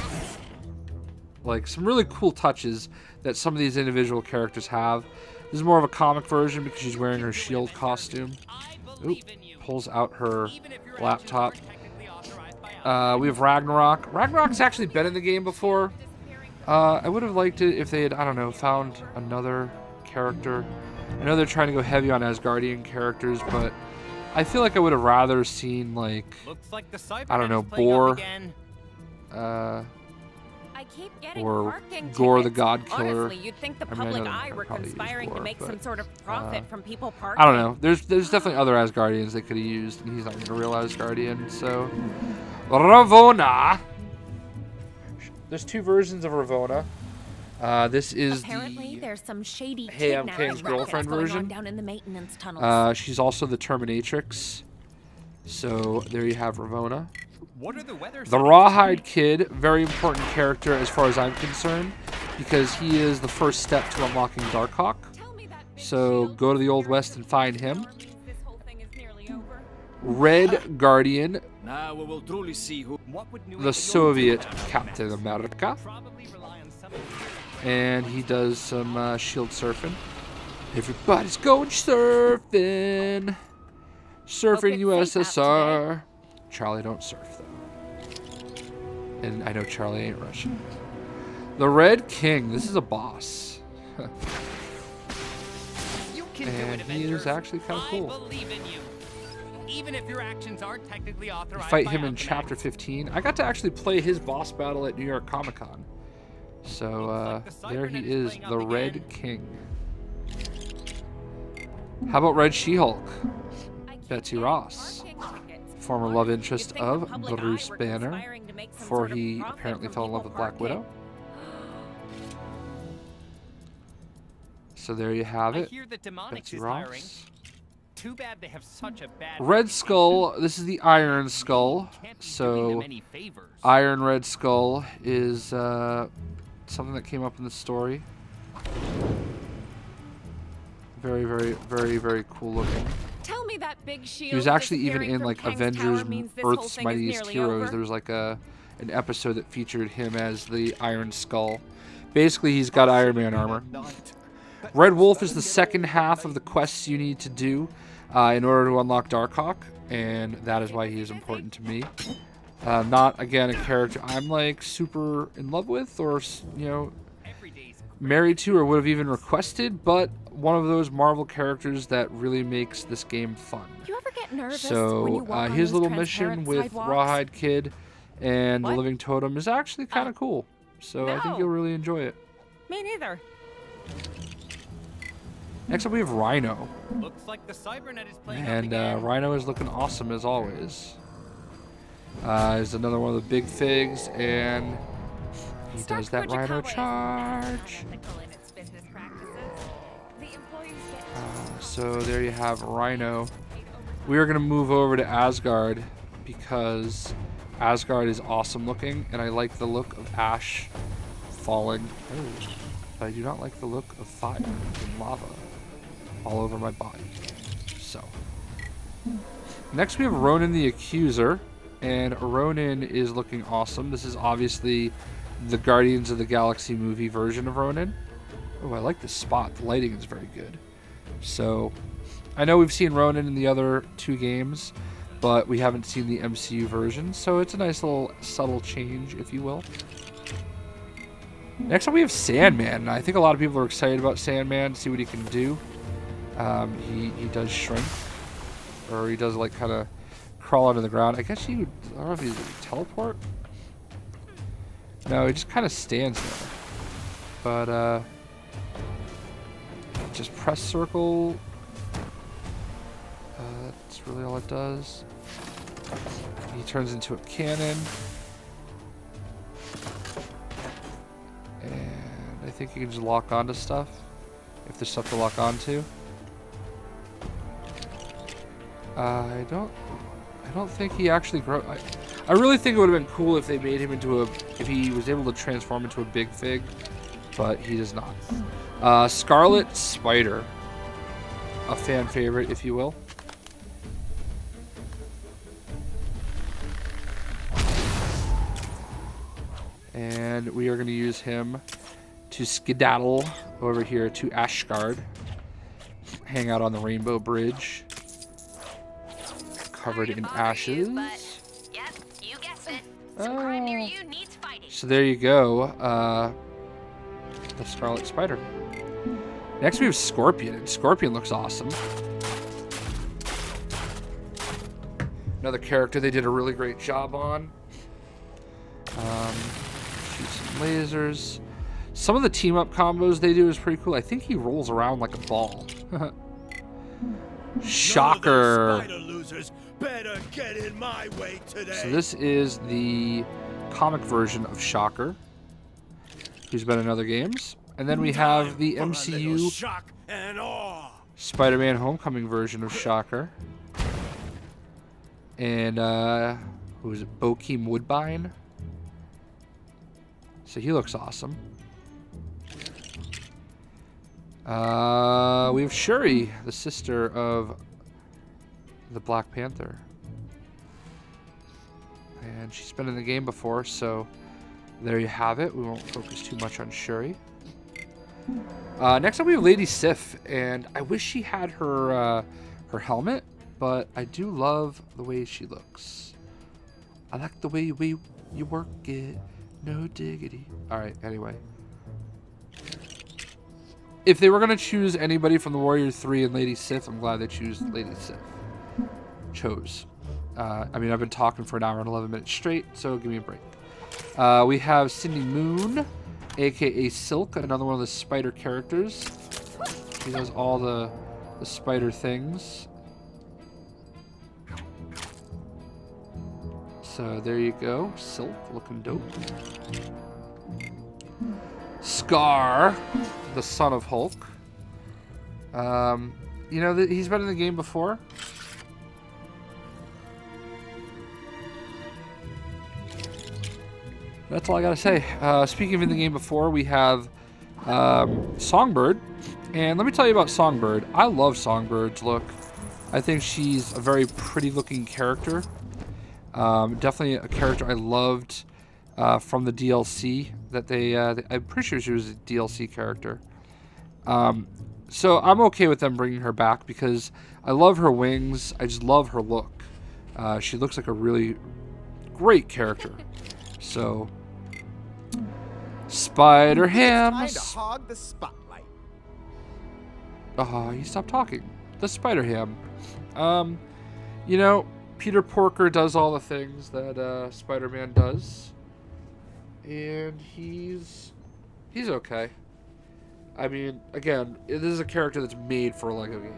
Like some really cool touches that some of these individual characters have This is more of a comic version because she's wearing her shield costume. Oop, pulls out her laptop. We have Ragnarok. Ragnarok's actually been in the game before. I would have liked it if they had, I don't know, found another character. I know they're trying to go heavy on Asgardian characters, but I feel like I would have rather seen, like, I don't know, Bor, I keep getting or parking Gore the tickets. God Killer. Honestly, you'd think the I mean, I know public they're eye were probably use conspiring to Gore, make some but, sort of profit from people parking. I don't know. There's definitely other Asgardians they could have used, and he's not even a real Asgardian, so... Ravonna! There's two versions of Ravonna. This is Apparently, there's some shady Hey, I'm kidnapping Kang's rackets girlfriend going on version. down in the maintenance tunnels. She's also the Terminatrix. So there you have Ravonna. What are the weather The Rawhide Kid, very important character as far as I'm concerned, because he is the first step to unlocking Darkhawk. So go to the Old West and find him. This whole thing is nearly over. Red Guardian, Now we will truly see who. the Soviet Captain America. Probably rely on some And he does some shield surfing. Everybody's going surfing. Surfing Hope it's safe USSR. Charlie don't surf though. And I know Charlie ain't Russian. The Red King. This is a boss. You can do it, And he Avengers. is actually kind of I cool. believe in you. Even if your actions aren't technically You authorized fight by him in Alchemax. Chapter 15. I got to actually play his boss battle at New York Comic Con. So there he is, the Red King. How about Red She-Hulk? I keep Betsy getting Ross, parking tickets. former love Honestly, interest you'd think of the public eye Bruce were Banner, conspiring to make some before sort of he profit apparently from fell in love people with Black parking. Widow. So there you have I it. hear that Demonix Betsy is hiring. Ross. Too bad they have such a bad Red reputation. Skull, this is the Iron Skull. Can't be doing So them any favors. Iron Red Skull is something that came up in the story. Very, very, very, very cool looking. Tell me that big shield. He was actually even disappearing in from like Kang's Avengers Tower means this whole Earth's thing is Mightiest nearly Heroes. over. There was like an episode that featured him as the Iron Skull. Basically, he's got Iron Man armor. Red Wolf is the second half of the quests you need to do in order to unlock Darkhawk, and that is why he is important to me. Not, again, a character I'm like super in love with or, you know, married to or would have even requested, but one of those Marvel characters that really makes this game fun. You ever get nervous when So you walk on his those little mission transparent with sidewalks? Rawhide Kid and What? the Living Totem is actually kind of cool. So I think No. you'll really enjoy it. Me neither. Next up we have Rhino. Looks like the Cybernet is playing up And again. Rhino is looking awesome as always. Is another one of the big figs, and he Stark does that Rhino Fujikawa is charge. unethical in its business practices. The employees get So there you have Rhino. We are going to move over to Asgard because Asgard is awesome looking, and I like the look of ash falling. Oh, but I do not like the look of fire and lava all over my body. So, next we have Ronan the Accuser, and Ronan is looking awesome. This is obviously the Guardians of the Galaxy movie version of Ronan. Oh, I like this spot. The lighting is very good. So, I know we've seen Ronan in the other two games, but we haven't seen the MCU version, so it's a nice little subtle change, if you will. Next up we have Sandman, and I think a lot of people are excited about Sandman, see what he can do. He does shrink, or he does like kind of crawl under the ground. I guess he would, I don't know if he would teleport. No, he just kind of stands there. But just press circle. That's really all it does. He turns into a cannon. And I think you can just lock onto stuff if there's stuff to lock onto. I don't think he actually grows. I really think it would have been cool if they made him into if he was able to transform into a big fig, but he does not. Scarlet Spider, a fan favorite, if you will. And we are going to use him to skedaddle over here to Asgard. hang out on the Rainbow Bridge, covered in ashes. Yep, you guessed it. Some crime near you needs fighting. So there you go. The Scarlet Spider. Next we have Scorpion, and Scorpion looks awesome. Another character they did a really great job on. Shoot some lasers. Some of the team up combos they do is pretty cool. I think he rolls around like a ball. Shocker. Spider losers better get in my way today. So this is the comic version of Shocker, who's been in other games. And then we have the MCU shock and awe. Spider-Man Homecoming version of Shocker. And who is it? Bokeem Woodbine. So he looks awesome. We have Shuri, the sister of the Black Panther. And she's been in the game before, so there you have it. We won't focus too much on Shuri. Next up we have Lady Sif, and I wish she had her her helmet, but I do love the way she looks. I like the way you work it, no diggity. Alright, anyway. If they were going to choose anybody from the Warrior 3 and Lady Sif, I'm glad they Lady Sif. I mean, I've been talking for an hour and 11 minutes straight, so give me a break. We have Cindy Moon, aka Silk, another one of the spider characters. She does all the spider things. So there you go, Silk, looking dope. Scar, the son of Hulk. You know, he's been in the game before. That's all I gotta say. Speaking of in the game before, we have Songbird. And let me tell you about Songbird. I love Songbird's look. I think she's a very pretty looking character. Definitely a character I loved from the DLC that I'm pretty sure she was a DLC character. So I'm okay with them bringing her back because I love her wings. I just love her look. She looks like a really great character. So, Spider Ham. Time to hog the spotlight. He stopped talking. The Spider Ham. You know, Peter Porker does all the things that Spider-Man does, and he's okay. I mean, again, this is a character that's made for a Lego game.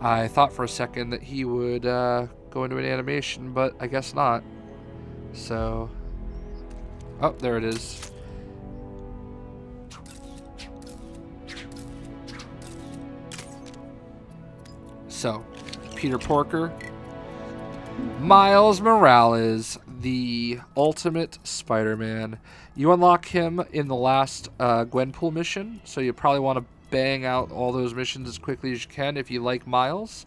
I thought for a second that he would go into an animation, but I guess not. So, oh, there it is. So, Peter Porker, Miles Morales, the ultimate Spider-Man. You unlock him in the last Gwenpool mission, so you probably want to bang out all those missions as quickly as you can if you like Miles.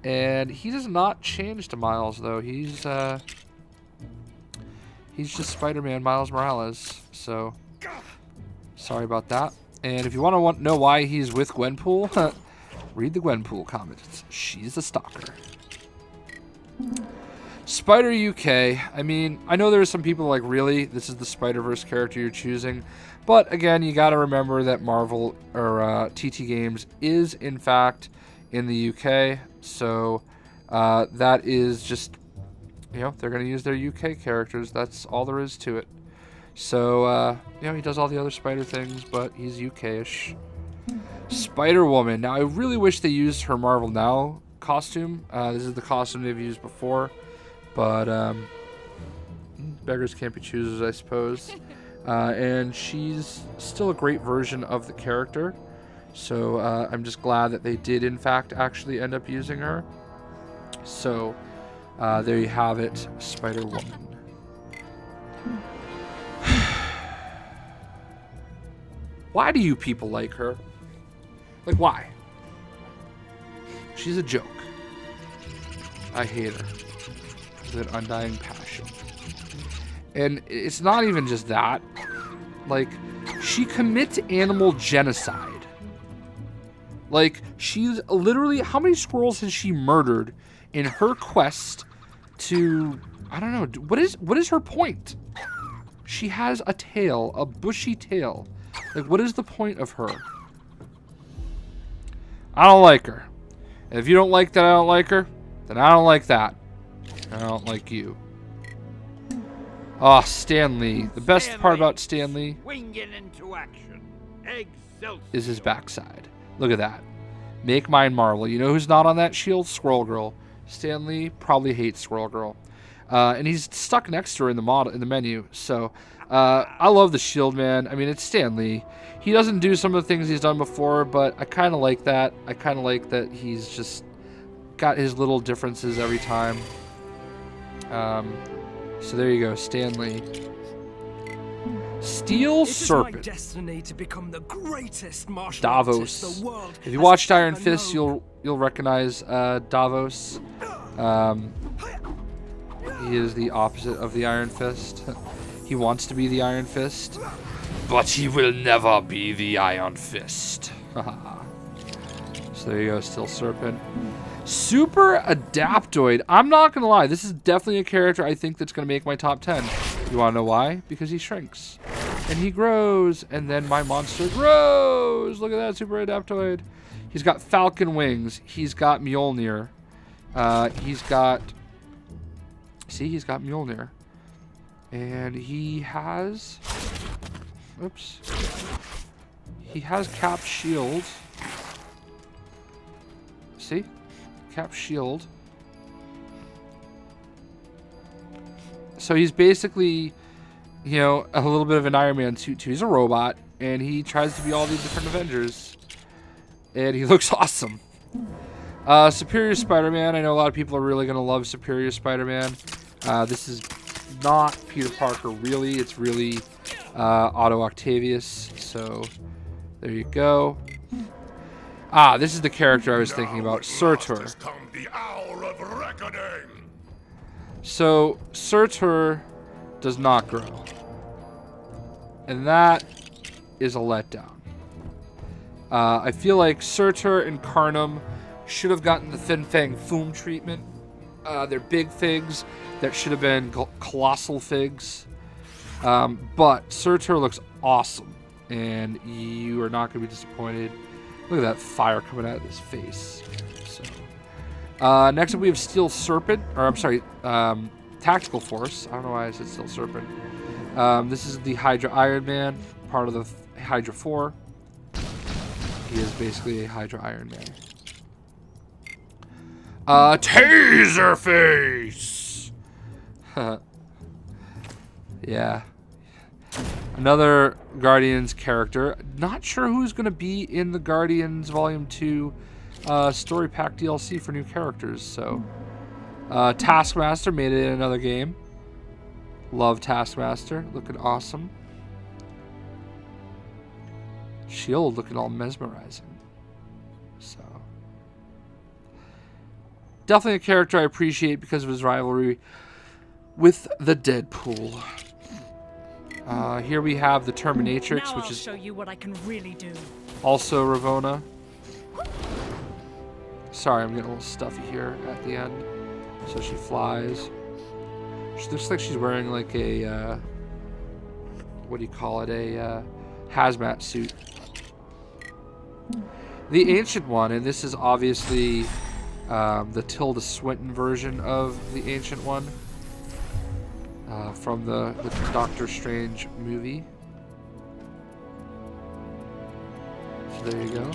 And he does not change to Miles, though. He's just Spider-Man Miles Morales. So, sorry about that. And if you want to know why he's with Gwenpool, read the Gwenpool comments. She's a stalker. Spider UK. I mean, I know there's some people like, really? This is the Spider-Verse character you're choosing? But again, you got to remember that Marvel or TT Games is in fact in the UK. So that is just, you know, they're going to use their UK characters. That's all there is to it. So, you know, he does all the other spider things, but he's UK-ish. Spider-Woman. Now, I really wish they used her Marvel Now costume. This is the costume they've used before. But beggars can't be choosers, I suppose. And she's still a great version of the character. So I'm just glad that they did, in fact, actually end up using her. So there you have it, Spider-Woman. Why do you people like her? Like, why? She's a joke. I hate her with an undying passion. And it's not even just that. Like, she commits animal genocide. Like, she's literally... How many squirrels has she murdered in her quest to... I don't know. What is her point? She has a tail. A bushy tail. Like, what is the point of her? I don't like her. And if you don't like that I don't like her, then I don't like that. I don't like you. Oh, Stan Lee. The best part about Stan Lee into action. is his backside. Look at that. Make mine marvel. You know who's not on that shield? Squirrel Girl. Stan Lee probably hates Squirrel Girl. And he's stuck next to her in the menu. So, I love the shield, man. I mean, it's Stan Lee. He doesn't do some of the things he's done before, but I kind of like that. I kind of like that he's just got his little differences every time. So there you go, Stan Lee. Steel Serpent. It is my destiny to become the greatest martial Davos. artist the world If you has watched Iron ever Fist, known. you'll recognize Davos. He is the opposite of the Iron Fist. He wants to be the Iron Fist, but he will never be the Iron Fist. So there you go, Steel Serpent. Super Adaptoid. I'm not gonna lie, this is definitely a character I think that's gonna make my top 10. You wanna know why? Because he shrinks. And he grows, and then my monster grows. Look at that, Super Adaptoid. He's got falcon wings. He's got Mjolnir. He's got Mjolnir. And he has... Oops. He has Cap's shield. See? Cap's shield. So he's basically, you know, a little bit of an Iron Man suit too. He's a robot, and he tries to be all these different Avengers. And he looks awesome. Superior Spider-Man. I know a lot of people are really going to love Superior Spider-Man. This is not Peter Parker, really. It's really Otto Octavius. So there you go. This is the character I was thinking about, Surtur. So Surtur does not grow, and that is a letdown. I feel like Surtur and Carnum should have gotten the Fin Fang Foom treatment. They're big figs that should have been colossal figs. But Surtur looks awesome, and you are not going to be disappointed. Look at that fire coming out of his face. So, next up we have Steel Serpent, or I'm sorry, Tactical Force. I don't know why I said Steel Serpent. This is the Hydra Iron Man, part of the Hydra 4. He is basically a Hydra Iron Man. Taserface! Yeah. Another Guardians character. Not sure who's going to be in the Guardians Volume 2 Story Pack DLC for new characters. So, Taskmaster made it in another game. Love Taskmaster. Looking awesome. Shield looking all mesmerizing. So, definitely a character I appreciate because of his rivalry with the Deadpool. Here we have the Terminatrix, Now which I'll is show you what I can really do. also Ravonna. Sorry, I'm getting a little stuffy here at the end. So she flies. She looks like she's wearing like a, what do you call it? A hazmat suit. The Ancient One, and this is obviously the Tilda Swinton version of the Ancient One. From the Doctor Strange movie. So there you go.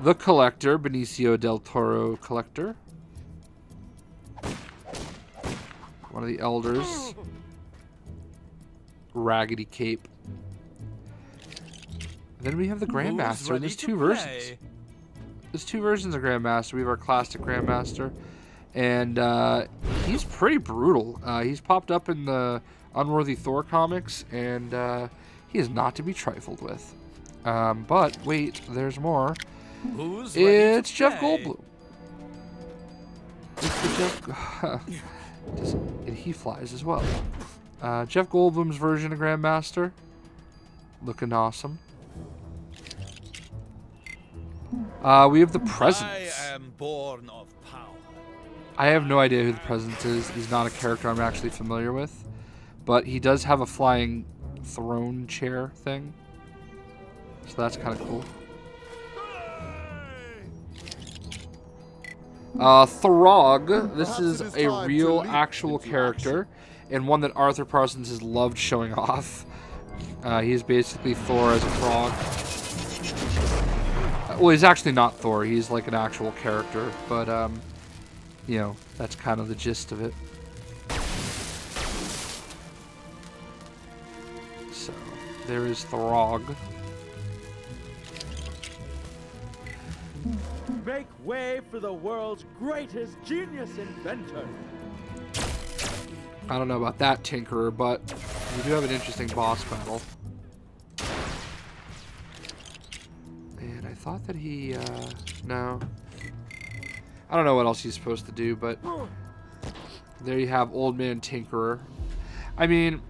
The Collector, Benicio del Toro Collector. One of the Elders. Raggedy Cape. Then we have the Grandmaster, and there's two versions. There's two versions of Grandmaster. We have our classic Grandmaster. And he's pretty brutal. He's popped up in the Unworthy Thor comics, and he is not to be trifled with. But wait, there's more. Who's ready It's to Jeff play? Goldblum. It's the Jeff. And he flies as well. Jeff Goldblum's version of Grandmaster. Looking awesome. We have the Presence. I am born of power. I have no idea who the Presence is. He's not a character I'm actually familiar with. But he does have a flying throne chair thing. So that's kind of cool. Throg. This is a real, actual character. And one that Arthur Parsons has loved showing off. He's basically Thor as a frog. Well, he's actually not Thor. He's like an actual character. But, you know, that's kind of the gist of it. So, there is Throg. Make way for the world's greatest genius inventor. I don't know about that, Tinkerer, but we do have an interesting boss battle. And I thought that he, no. I don't know what else he's supposed to do, but there you have Old Man Tinkerer. I mean,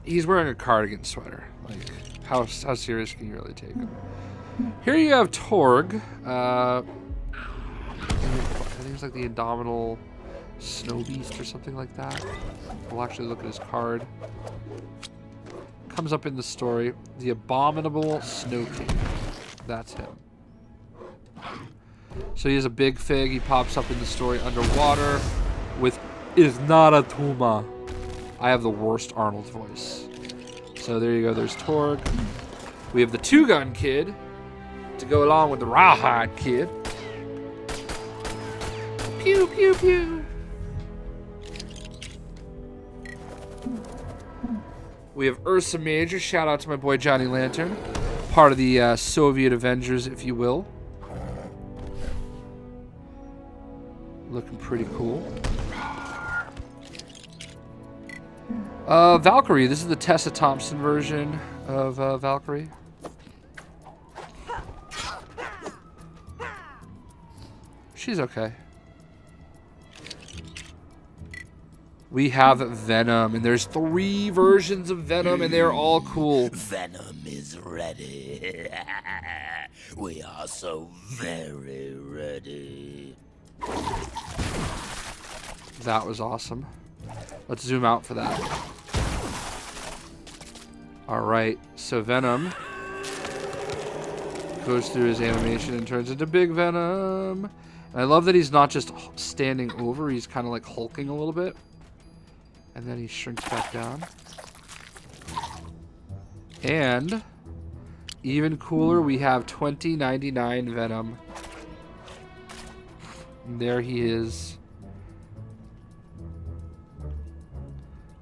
he's wearing a cardigan sweater. Like, how serious can you really take him? Here you have Torg. I think it's like the Indomitable Snow Beast or something like that. We'll actually look at his card. Comes up in the story. The Abominable Snow King. That's him. So he has a big fig. He pops up in the story underwater with "Is not a Tuma." I have the worst Arnold voice. So there you go. There's Torg. We have the Two-Gun Kid to go along with the Rawhide Kid. Pew, pew, pew. We have Ursa Major. Shout out to my boy Johnny Lantern. Part of the Soviet Avengers, if you will. Looking pretty cool. Valkyrie. This is the Tessa Thompson version of Valkyrie. She's okay. We have Venom, and there's 3 versions of Venom, and they're all cool. Venom is ready. We are so very ready. That was awesome. Let's zoom out for that. Alright, so Venom goes through his animation and turns into Big Venom. And I love that he's not just standing over, he's kind of like hulking a little bit. And then he shrinks back down. And even cooler, we have 2099 Venom. And there he is.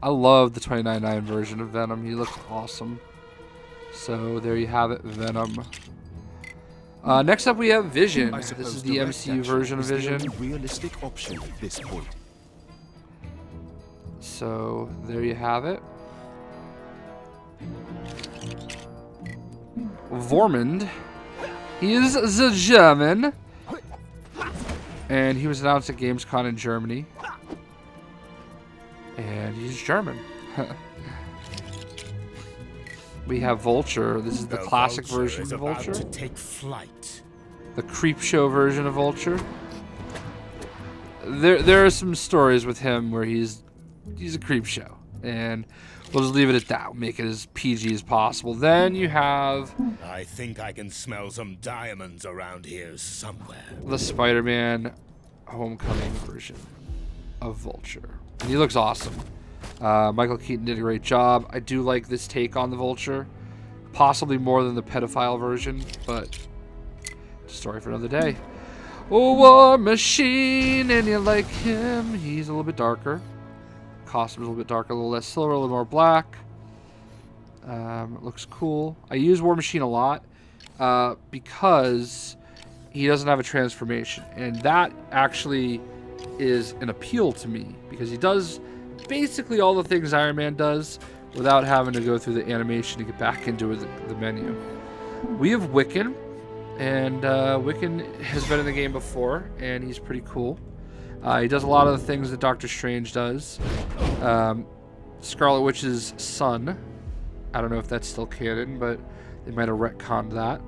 I love the 2099 version of Venom. He looks awesome. So there you have it, Venom. Next up we have Vision. This is the MCU version of Vision. Realistic option at this point. So there you have it. Vormund. He is the German. And he was announced at Gamescom in Germany. And he's German. We have Vulture. This is the classic version of Vulture. To take flight. The Creepshow version of Vulture. There are some stories with him where he's a Creepshow. And we'll just leave it at that. We'll make it as PG as possible. Then you have... I think I can smell some diamonds around here somewhere. the Spider-Man Homecoming version of Vulture. And he looks awesome. Michael Keaton did a great job. I do like this take on the Vulture. Possibly more than the pedophile version, but it's a story for another day. Oh, War Machine, and you like him. He's a little bit darker. Costume's a little bit darker, a little less silver, a little more black. It looks cool. I use War Machine a lot because he doesn't have a transformation. And that actually is an appeal to me because he does basically all the things Iron Man does without having to go through the animation to get back into the menu. We have Wiccan, And Wiccan has been in the game before, and he's pretty cool. He does a lot of the things that Doctor Strange does. Scarlet Witch's son. I don't know if that's still canon, but they might have retconned that.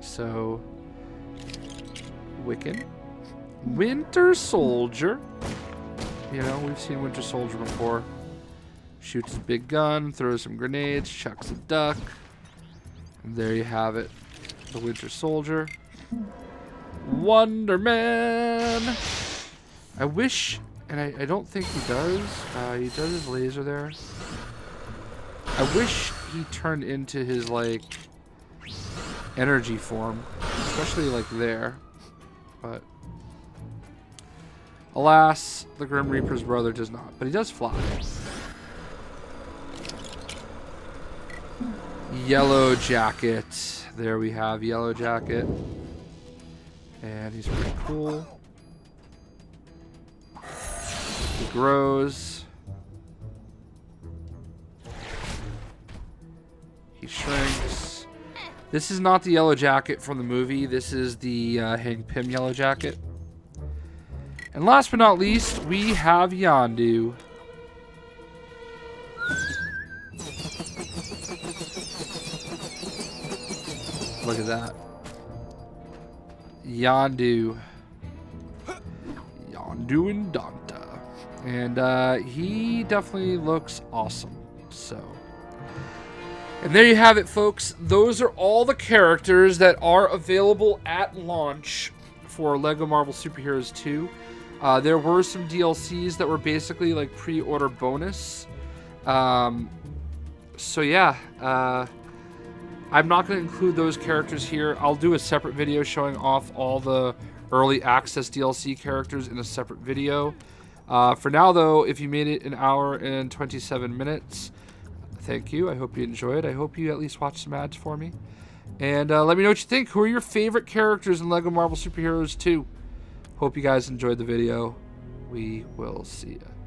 So, Wiccan. Winter Soldier. You know, we've seen Winter Soldier before. Shoots a big gun, throws some grenades, chucks a duck. And there you have it. The Winter Soldier. Wonder Man. I wish, and I don't think he does. He does his laser there. I wish he turned into his, like, energy form. Especially, like, there. But, alas, the Grim Reaper's brother does not. But he does fly. Yellow Jacket. There we have Yellow Jacket. And he's pretty cool. He grows. He shrinks. This is not the Yellow Jacket from the movie. This is the Hank Pym Yellow Jacket. And last but not least, we have Yondu. Look at that. Yondu. Yondu and Donta. And he definitely looks awesome. So. And there you have it, folks. Those are all the characters that are available at launch for LEGO Marvel Super Heroes 2. There were some DLCs that were basically like pre-order bonus. So yeah. I'm not going to include those characters here. I'll do a separate video showing off all the early access DLC characters in a separate video. For now, though, if you made it an hour and 27 minutes, thank you. I hope you enjoyed. I hope you at least watched some ads for me. And let me know what you think. Who are your favorite characters in LEGO Marvel Super Heroes 2? Hope you guys enjoyed the video. We will see ya.